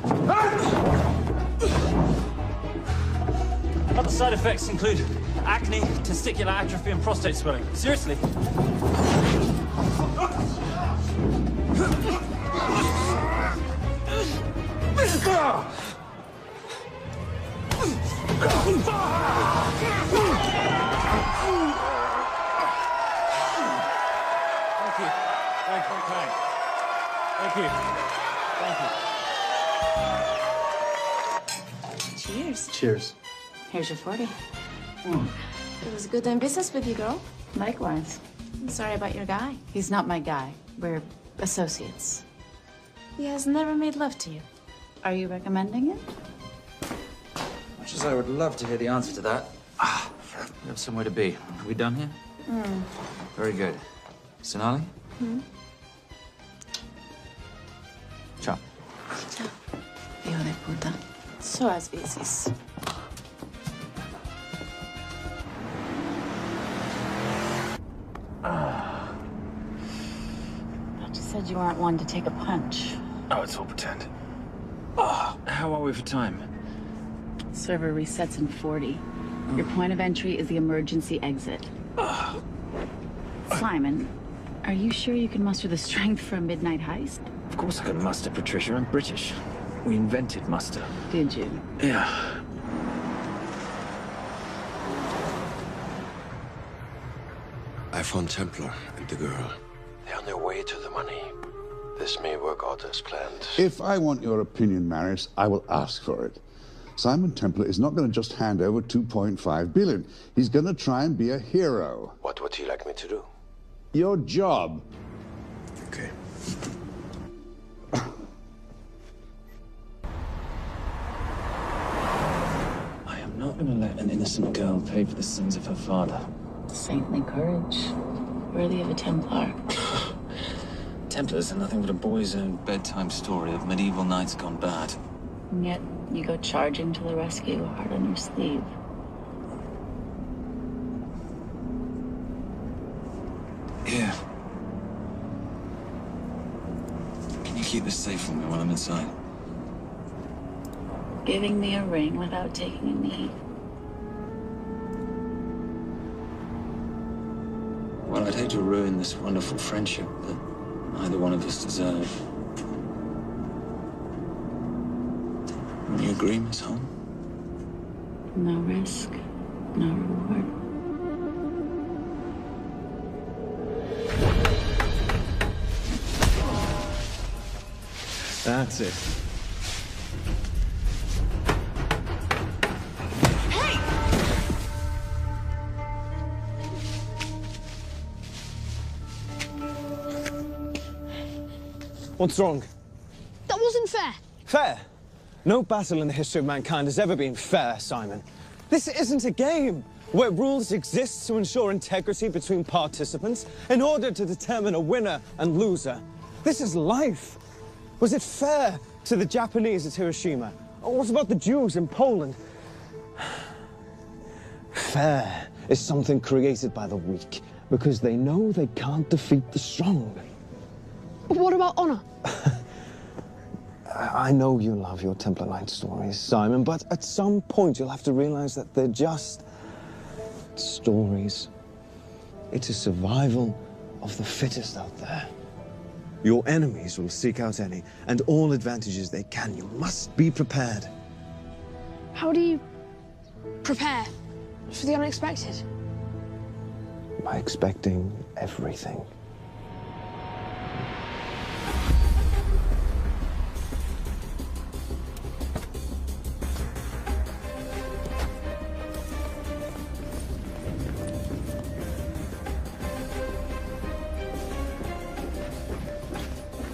Other side effects include acne, testicular atrophy, and prostate swelling. Seriously. Thank you. Thank you. Cheers. Cheers. Here's your 40. It was good doing business with you, girl. Likewise. I'm sorry about your guy. He's not my guy. We're associates. He has never made love to you. Are you recommending it? Much as I would love to hear the answer to that. We have somewhere to be. Are we done here? Very good. Sonali? Ciao. Ciao. Hijo de puta. So as veces. Thought you said you weren't one to take a punch. Oh, it's all pretend. How are we for time? Server resets in 40. Your point of entry is the emergency exit. Simon, are you sure you can muster the strength for a midnight heist? Of course I can muster, Patricia. I'm British. We invented muster. Did you? Yeah. I found Templar and the girl. They're on their way to the money. This may work out as planned. If I want your opinion, Maris, I will ask for it. Simon Templar is not going to just hand over 2.5 billion. He's going to try and be a hero. What would he like me to do? Your job. Okay. I am not going to let an innocent girl pay for the sins of her father. Saintly courage. Worthy of a Templar. Templars are nothing but a boy's own bedtime story of medieval knights gone bad. And yet, you go charging to the rescue, heart on your sleeve. Here. Can you keep this safe for me while I'm inside? Giving me a ring without taking a knee. Well, I'd hate to ruin this wonderful friendship that neither one of us deserve. You agree, Miss Holm? No risk, no reward. That's it. What's wrong? That wasn't fair. Fair? No battle in the history of mankind has ever been fair, Simon. This isn't a game where rules exist to ensure integrity between participants in order to determine a winner and loser. This is life. Was it fair to the Japanese at Hiroshima? Or what about the Jews in Poland? Fair is something created by the weak because they know they can't defeat the strong. But what about honor? I know you love your Templar Knight stories, Simon, but at some point you'll have to realize that they're just stories. It is survival of the fittest out there. Your enemies will seek out any and all advantages they can. You must be prepared. How do you prepare for the unexpected? By expecting everything.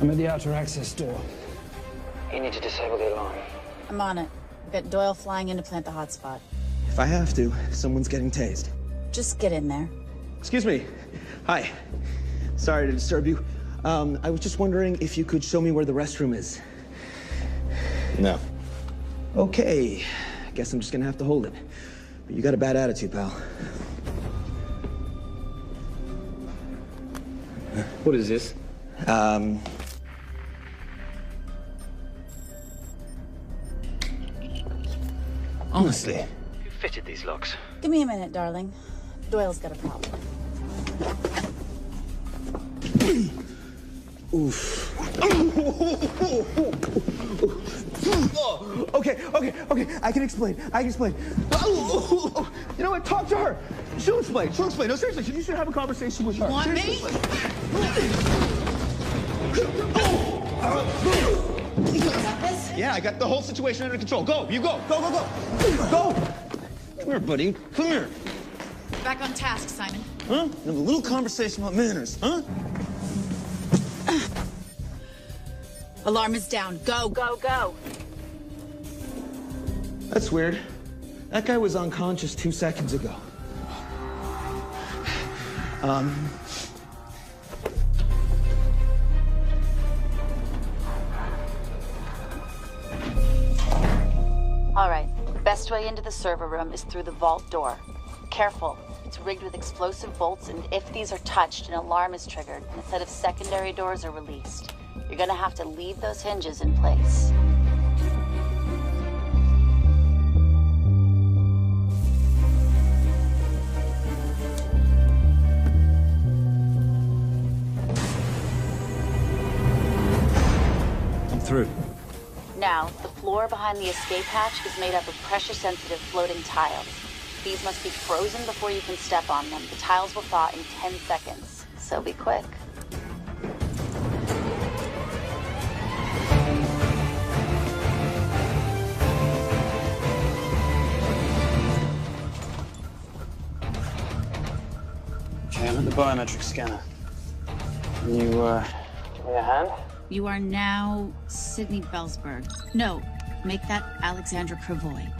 I'm at the outer access door. You need to disable the alarm. I'm on it. Get Doyle flying in to plant the hotspot. If I have to, someone's getting tased. Just get in there. Excuse me. Hi. Sorry to disturb you. I was just wondering if you could show me where the restroom is. No. Okay. I guess I'm just gonna have to hold it. But you got a bad attitude, pal. What is this? Honestly. Who fitted these locks? Give me a minute, darling. Doyle's got a problem. Oof. Okay. I can explain. You know what? Talk to her. She'll explain. No, seriously, you should have a conversation with her. Want me? Yeah, I got the whole situation under control. Go, you go. Go. Go. Come here, buddy. Come here. Back on task, Simon. Huh? Have a little conversation about manners, huh? Alarm is down. Go. That's weird. That guy was unconscious 2 seconds ago. All right. Best way into the server room is through the vault door. Careful. It's rigged with explosive bolts, and if these are touched, an alarm is triggered, and a set of secondary doors are released. You're gonna have to leave those hinges in place. I'm through. Now, the floor behind the escape hatch is made up of pressure-sensitive floating tiles. These must be frozen before you can step on them. The tiles will thaw in 10 seconds, so be quick. Okay, I'm at the biometric scanner. Can you, give me a hand? You are now Sydney Bellsberg. No, make that Alexandra Cravoy.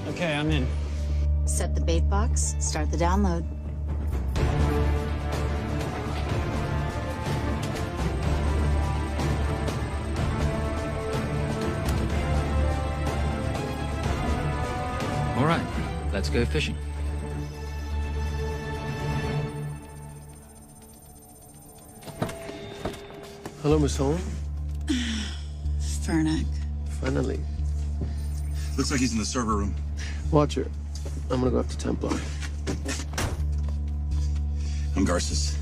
Okay, I'm in. Set the bait box, start the download. All right, let's go fishing. Hello, Miss Holm. Fernack. Finally. Looks like he's in the server room. Watch her. I'm gonna go after Templar. I'm Garces.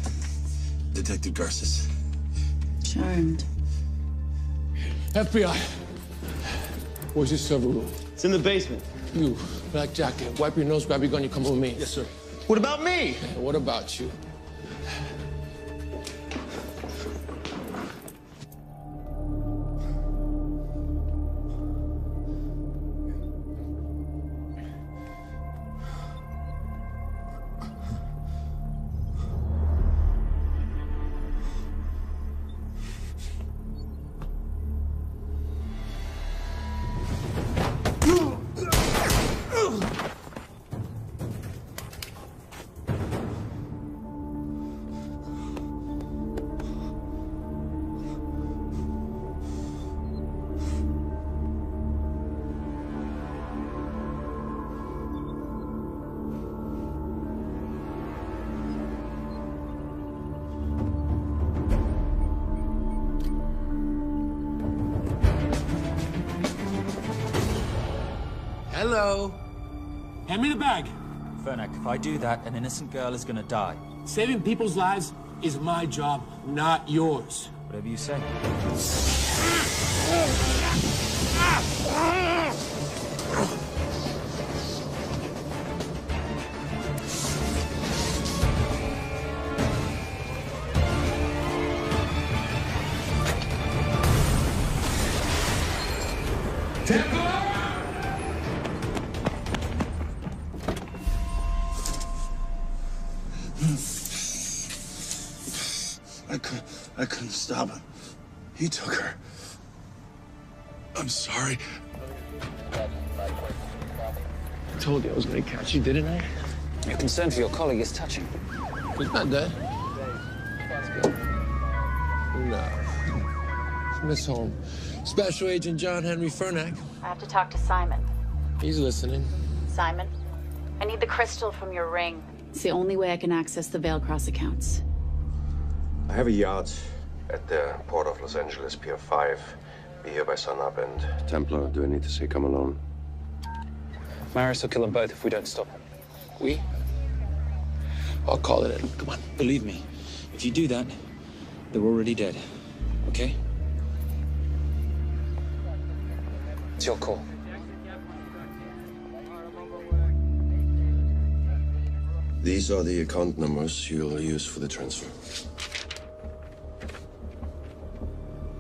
Detective Garces. Charmed. FBI. Where's your server room? It's in the basement. You, black jacket, wipe your nose, grab your gun, you come with me. Yes, sir. What about me? And what about you? Hello. Hand me the bag. Fernack, if I do that, an innocent girl is gonna die. Saving people's lives is my job, not yours. Whatever you say. Templar! job. He took her. I'm sorry. I told you I was gonna catch you, didn't I? Your concern for your colleague is touching. He's not dead. No. It's Miss Holmes. Special Agent John Henry Fernack. I have to talk to Simon. He's listening. Simon, I need the crystal from your ring. It's the only way I can access the Veilcross accounts. I have a yacht at the port of Los Angeles, Pier 5. Be here by sunup, and Templar, do I need to say come alone? Maris will kill them both if we don't stop him. We? I'll call it in. Come on. Believe me, if you do that, they're already dead. Okay? It's your call. These are the account numbers you'll use for the transfer.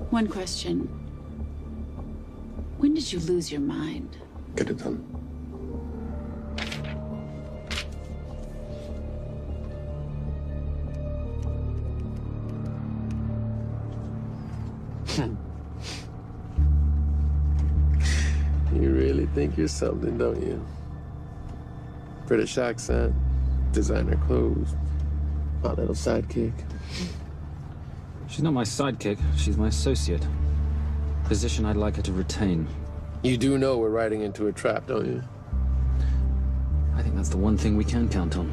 One question. When did you lose your mind? Get it done. You really think you're something, don't you? British accent, designer clothes, my little sidekick. She's not my sidekick, she's my associate. Position I'd like her to retain. You do know we're riding into a trap, don't you? I think that's the one thing we can count on.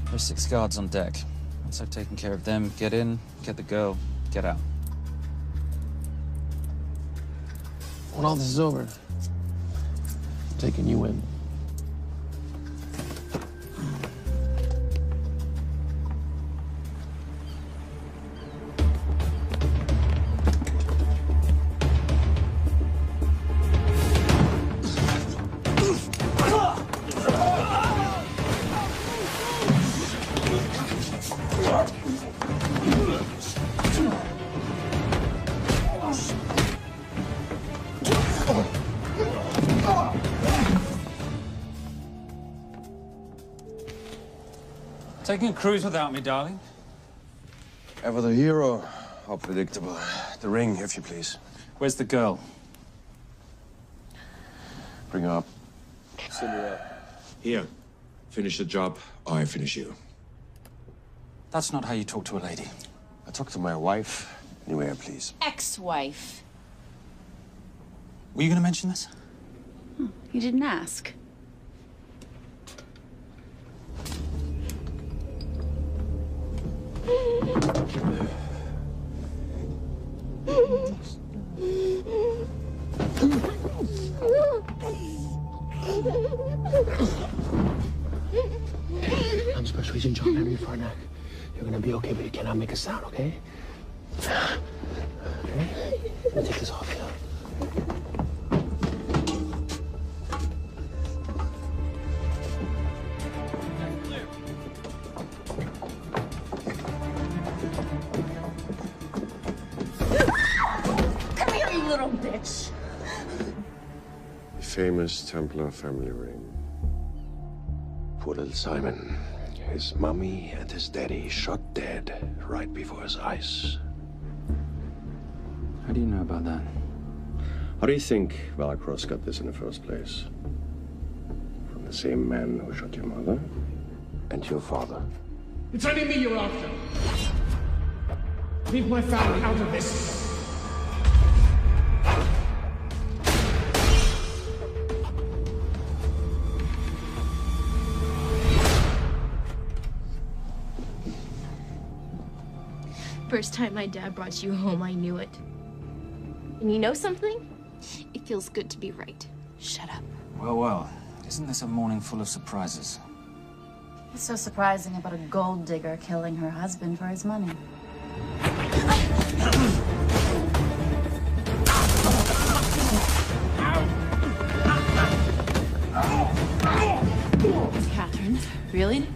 There's 6 guards on deck. Once I've taken care of them, get in, get the girl, get out. When all this is over, I'm taking you in. Taking a cruise without me, darling? Ever the hero? How predictable. The ring, if you please. Where's the girl? Bring her up. Send her up. Here. Finish the job, or I finish you. That's not how you talk to a lady. I talk to my wife anywhere, please. Ex-wife. Were you going to mention this? You didn't ask. I'm Special Agent John Henry Fernack. You're gonna be okay, but you cannot make a sound, okay? Okay? Let me take this off you. Come here, you little bitch. The famous Templar family ring. Poor little Simon. His mummy and his daddy shot dead right before his eyes. How do you know about that? How do you think Valacross got this in the first place? From the same man who shot your mother and your father. It's only me you're after. Leave my family out of this. First time my dad brought you home, I knew it. And you know something? It feels good to be right. Shut up. Well, well. Isn't this a morning full of surprises? What's so surprising about a gold digger killing her husband for his money? Catherine, really?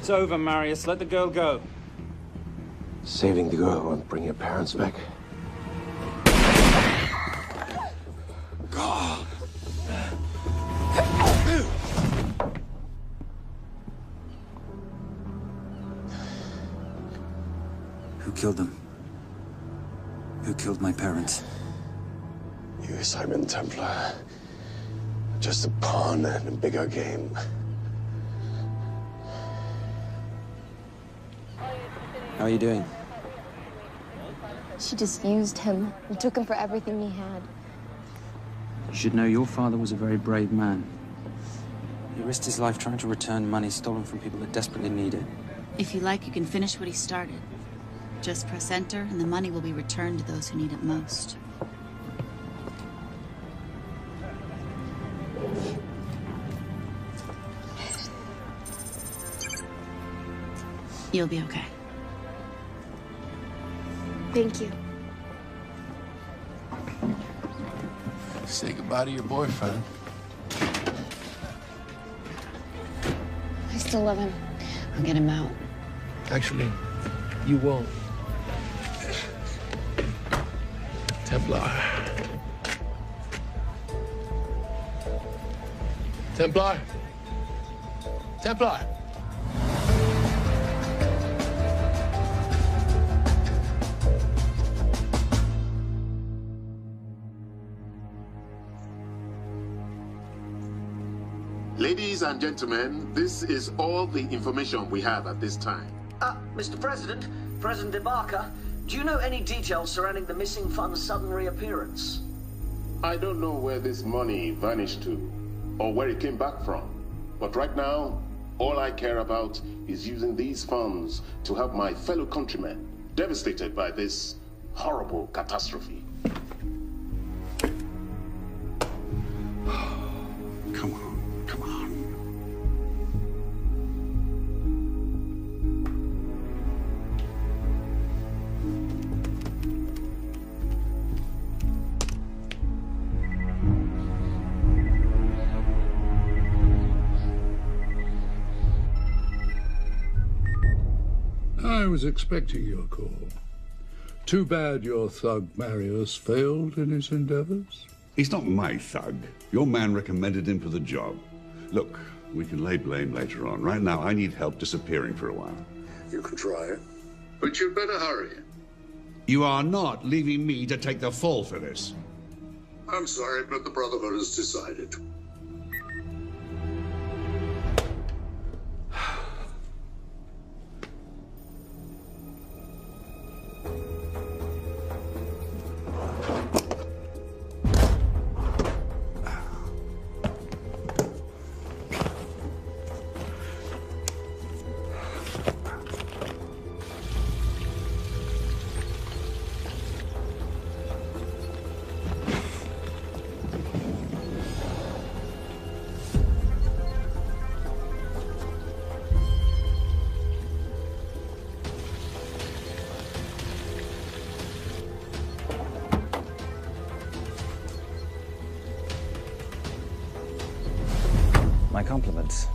It's over, Marius. Let the girl go. Saving the girl won't bring your parents back. God. Who killed them? Who killed my parents? You, Simon Templar. Just a pawn in a bigger game. How are you doing? She just used him and took him for everything he had. You should know your father was a very brave man. He risked his life trying to return money stolen from people that desperately need it. If you like, you can finish what he started. Just press enter, and the money will be returned to those who need it most. You'll be okay. Thank you. Say goodbye to your boyfriend. I still love him. I'll get him out. Actually, you won't. Templar. Templar. Templar. Ladies and gentlemen, this is all the information we have at this time. Mr. President, President Ibaka, do you know any details surrounding the missing fund's sudden reappearance? I don't know where this money vanished to, or where it came back from. But right now, all I care about is using these funds to help my fellow countrymen devastated by this horrible catastrophe. Come on, come on. I was expecting your call. Too bad your thug Marius failed in his endeavors. He's not my thug. Your man recommended him for the job. Look, we can lay blame later on. Right now, I need help disappearing for a while. You can try it, but you'd better hurry. You are not leaving me to take the fall for this. I'm sorry, but the Brotherhood has decided. My compliments.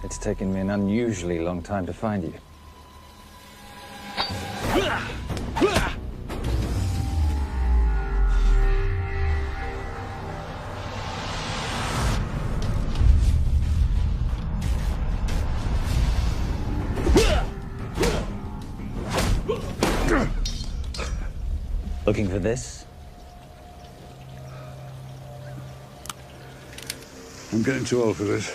It's taken me an unusually long time to find you. Looking for this? I'm getting too old for this.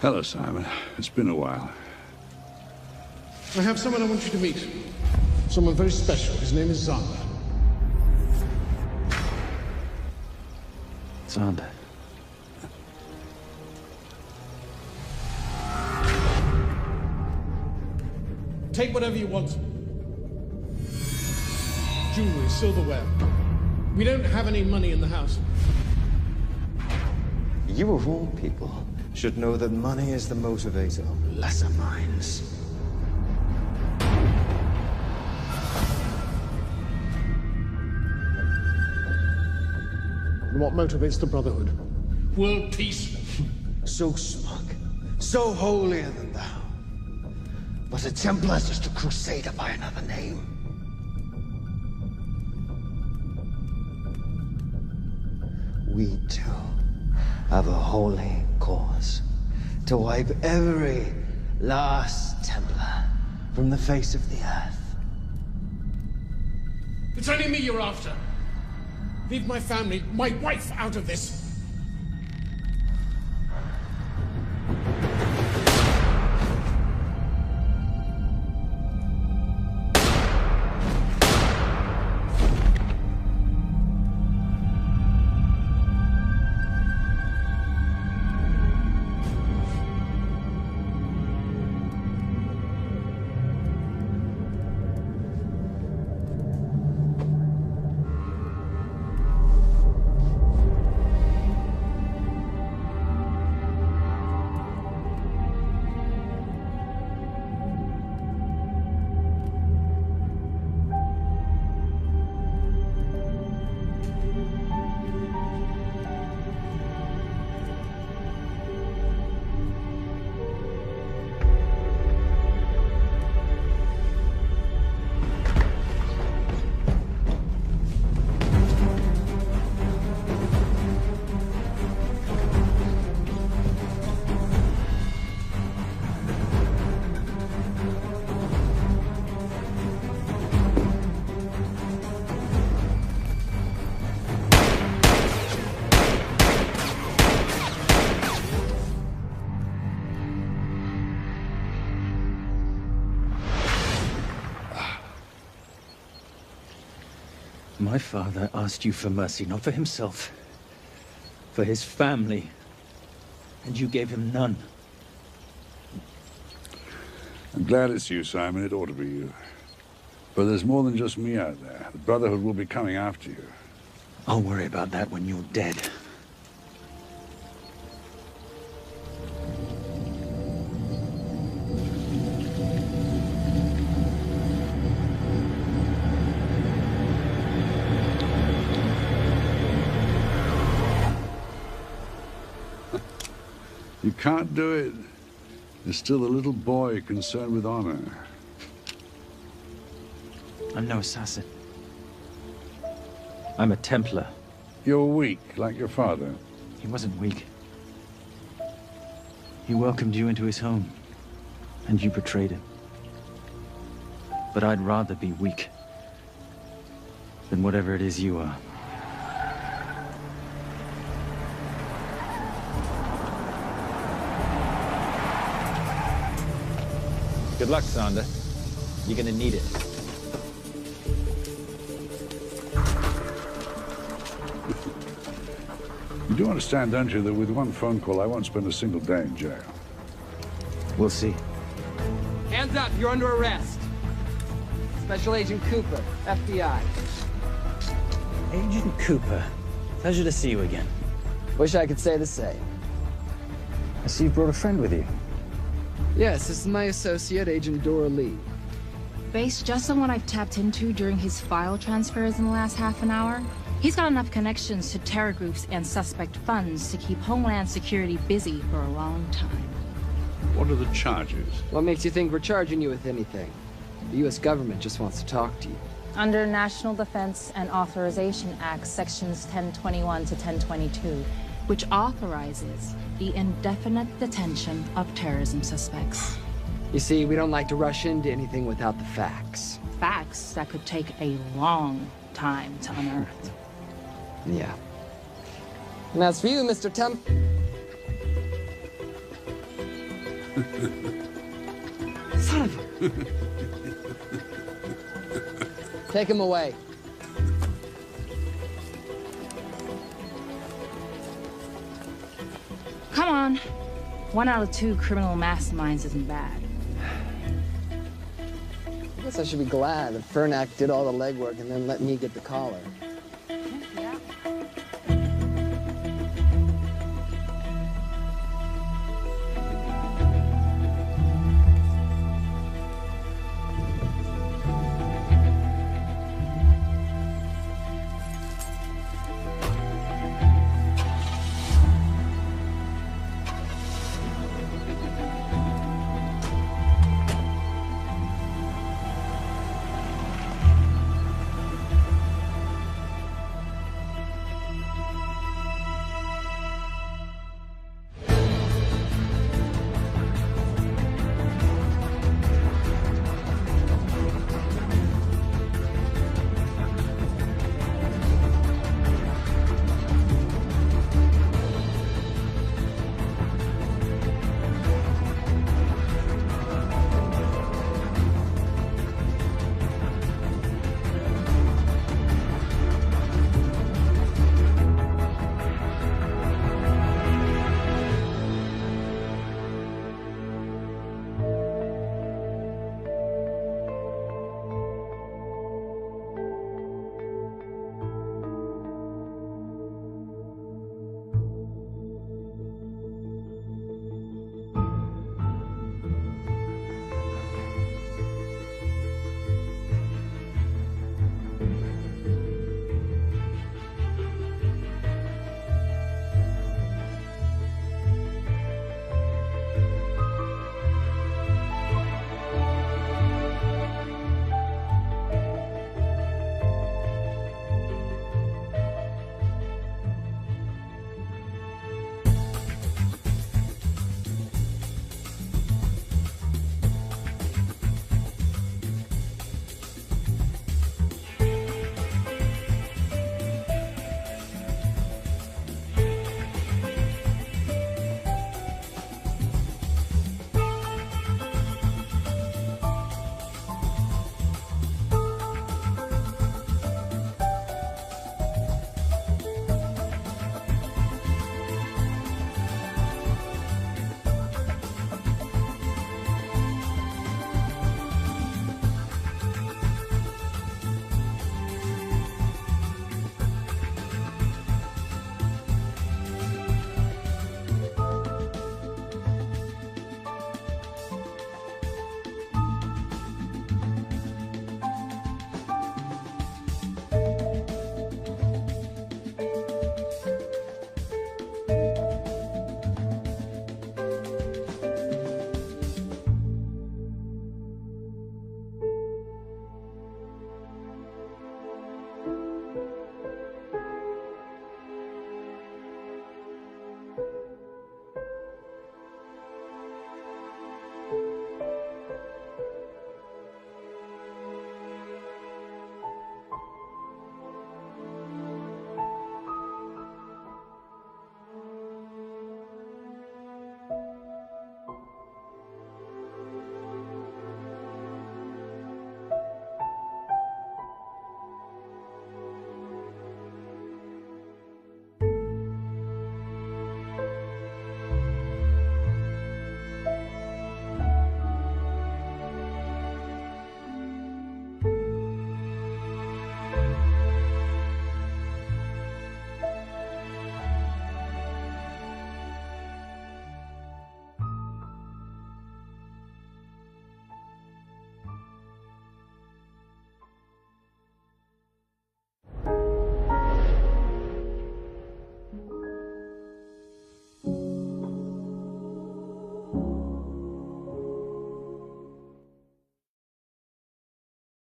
Hello, Simon. It's been a while. I have someone I want you to meet. Someone very special. His name is Zander. Zander. Take whatever you want. Jewelry, silverware. We don't have any money in the house. You of all people should know that money is the motivator of lesser minds. And what motivates the Brotherhood? World peace. So smug, so holier than thou. But a Templar's just a crusader by another name. We too have a holy cause to wipe every last Templar from the face of the earth. It's only me you're after. Leave my family, my wife, out of this. My father asked you for mercy, not for himself, for his family, and you gave him none. I'm glad it's you, Simon. It ought to be you. But there's more than just me out there. The Brotherhood will be coming after you. I'll worry about that when you're dead. You can't do it. You're still a little boy concerned with honor. I'm no assassin. I'm a Templar. You're weak, like your father. He wasn't weak. He welcomed you into his home, and you betrayed him. But I'd rather be weak than whatever it is you are. Good luck, Sander. You're gonna need it. You do understand, don't you, that with one phone call, I won't spend a single day in jail. We'll see. Hands up, you're under arrest. Special Agent Cooper, FBI. Agent Cooper, pleasure to see you again. Wish I could say the same. I see you brought a friend with you. Yes, this is my associate, Agent Dora Lee. Based just on what I've tapped into during his file transfers in the last half an hour, he's got enough connections to terror groups and suspect funds to keep Homeland Security busy for a long time. What are the charges? What makes you think we're charging you with anything? The U.S. government just wants to talk to you. Under National Defense and Authorization Act, Sections 1021 to 1022, which authorizes the indefinite detention of terrorism suspects. You see, we don't like to rush into anything without the facts. Facts that could take a long time to unearth. Yeah. And as for you, Mr. Temp... Son of a... Take him away. Come on. 1 out of 2 criminal masterminds isn't bad. I guess I should be glad that Fernak did all the legwork and then let me get the collar.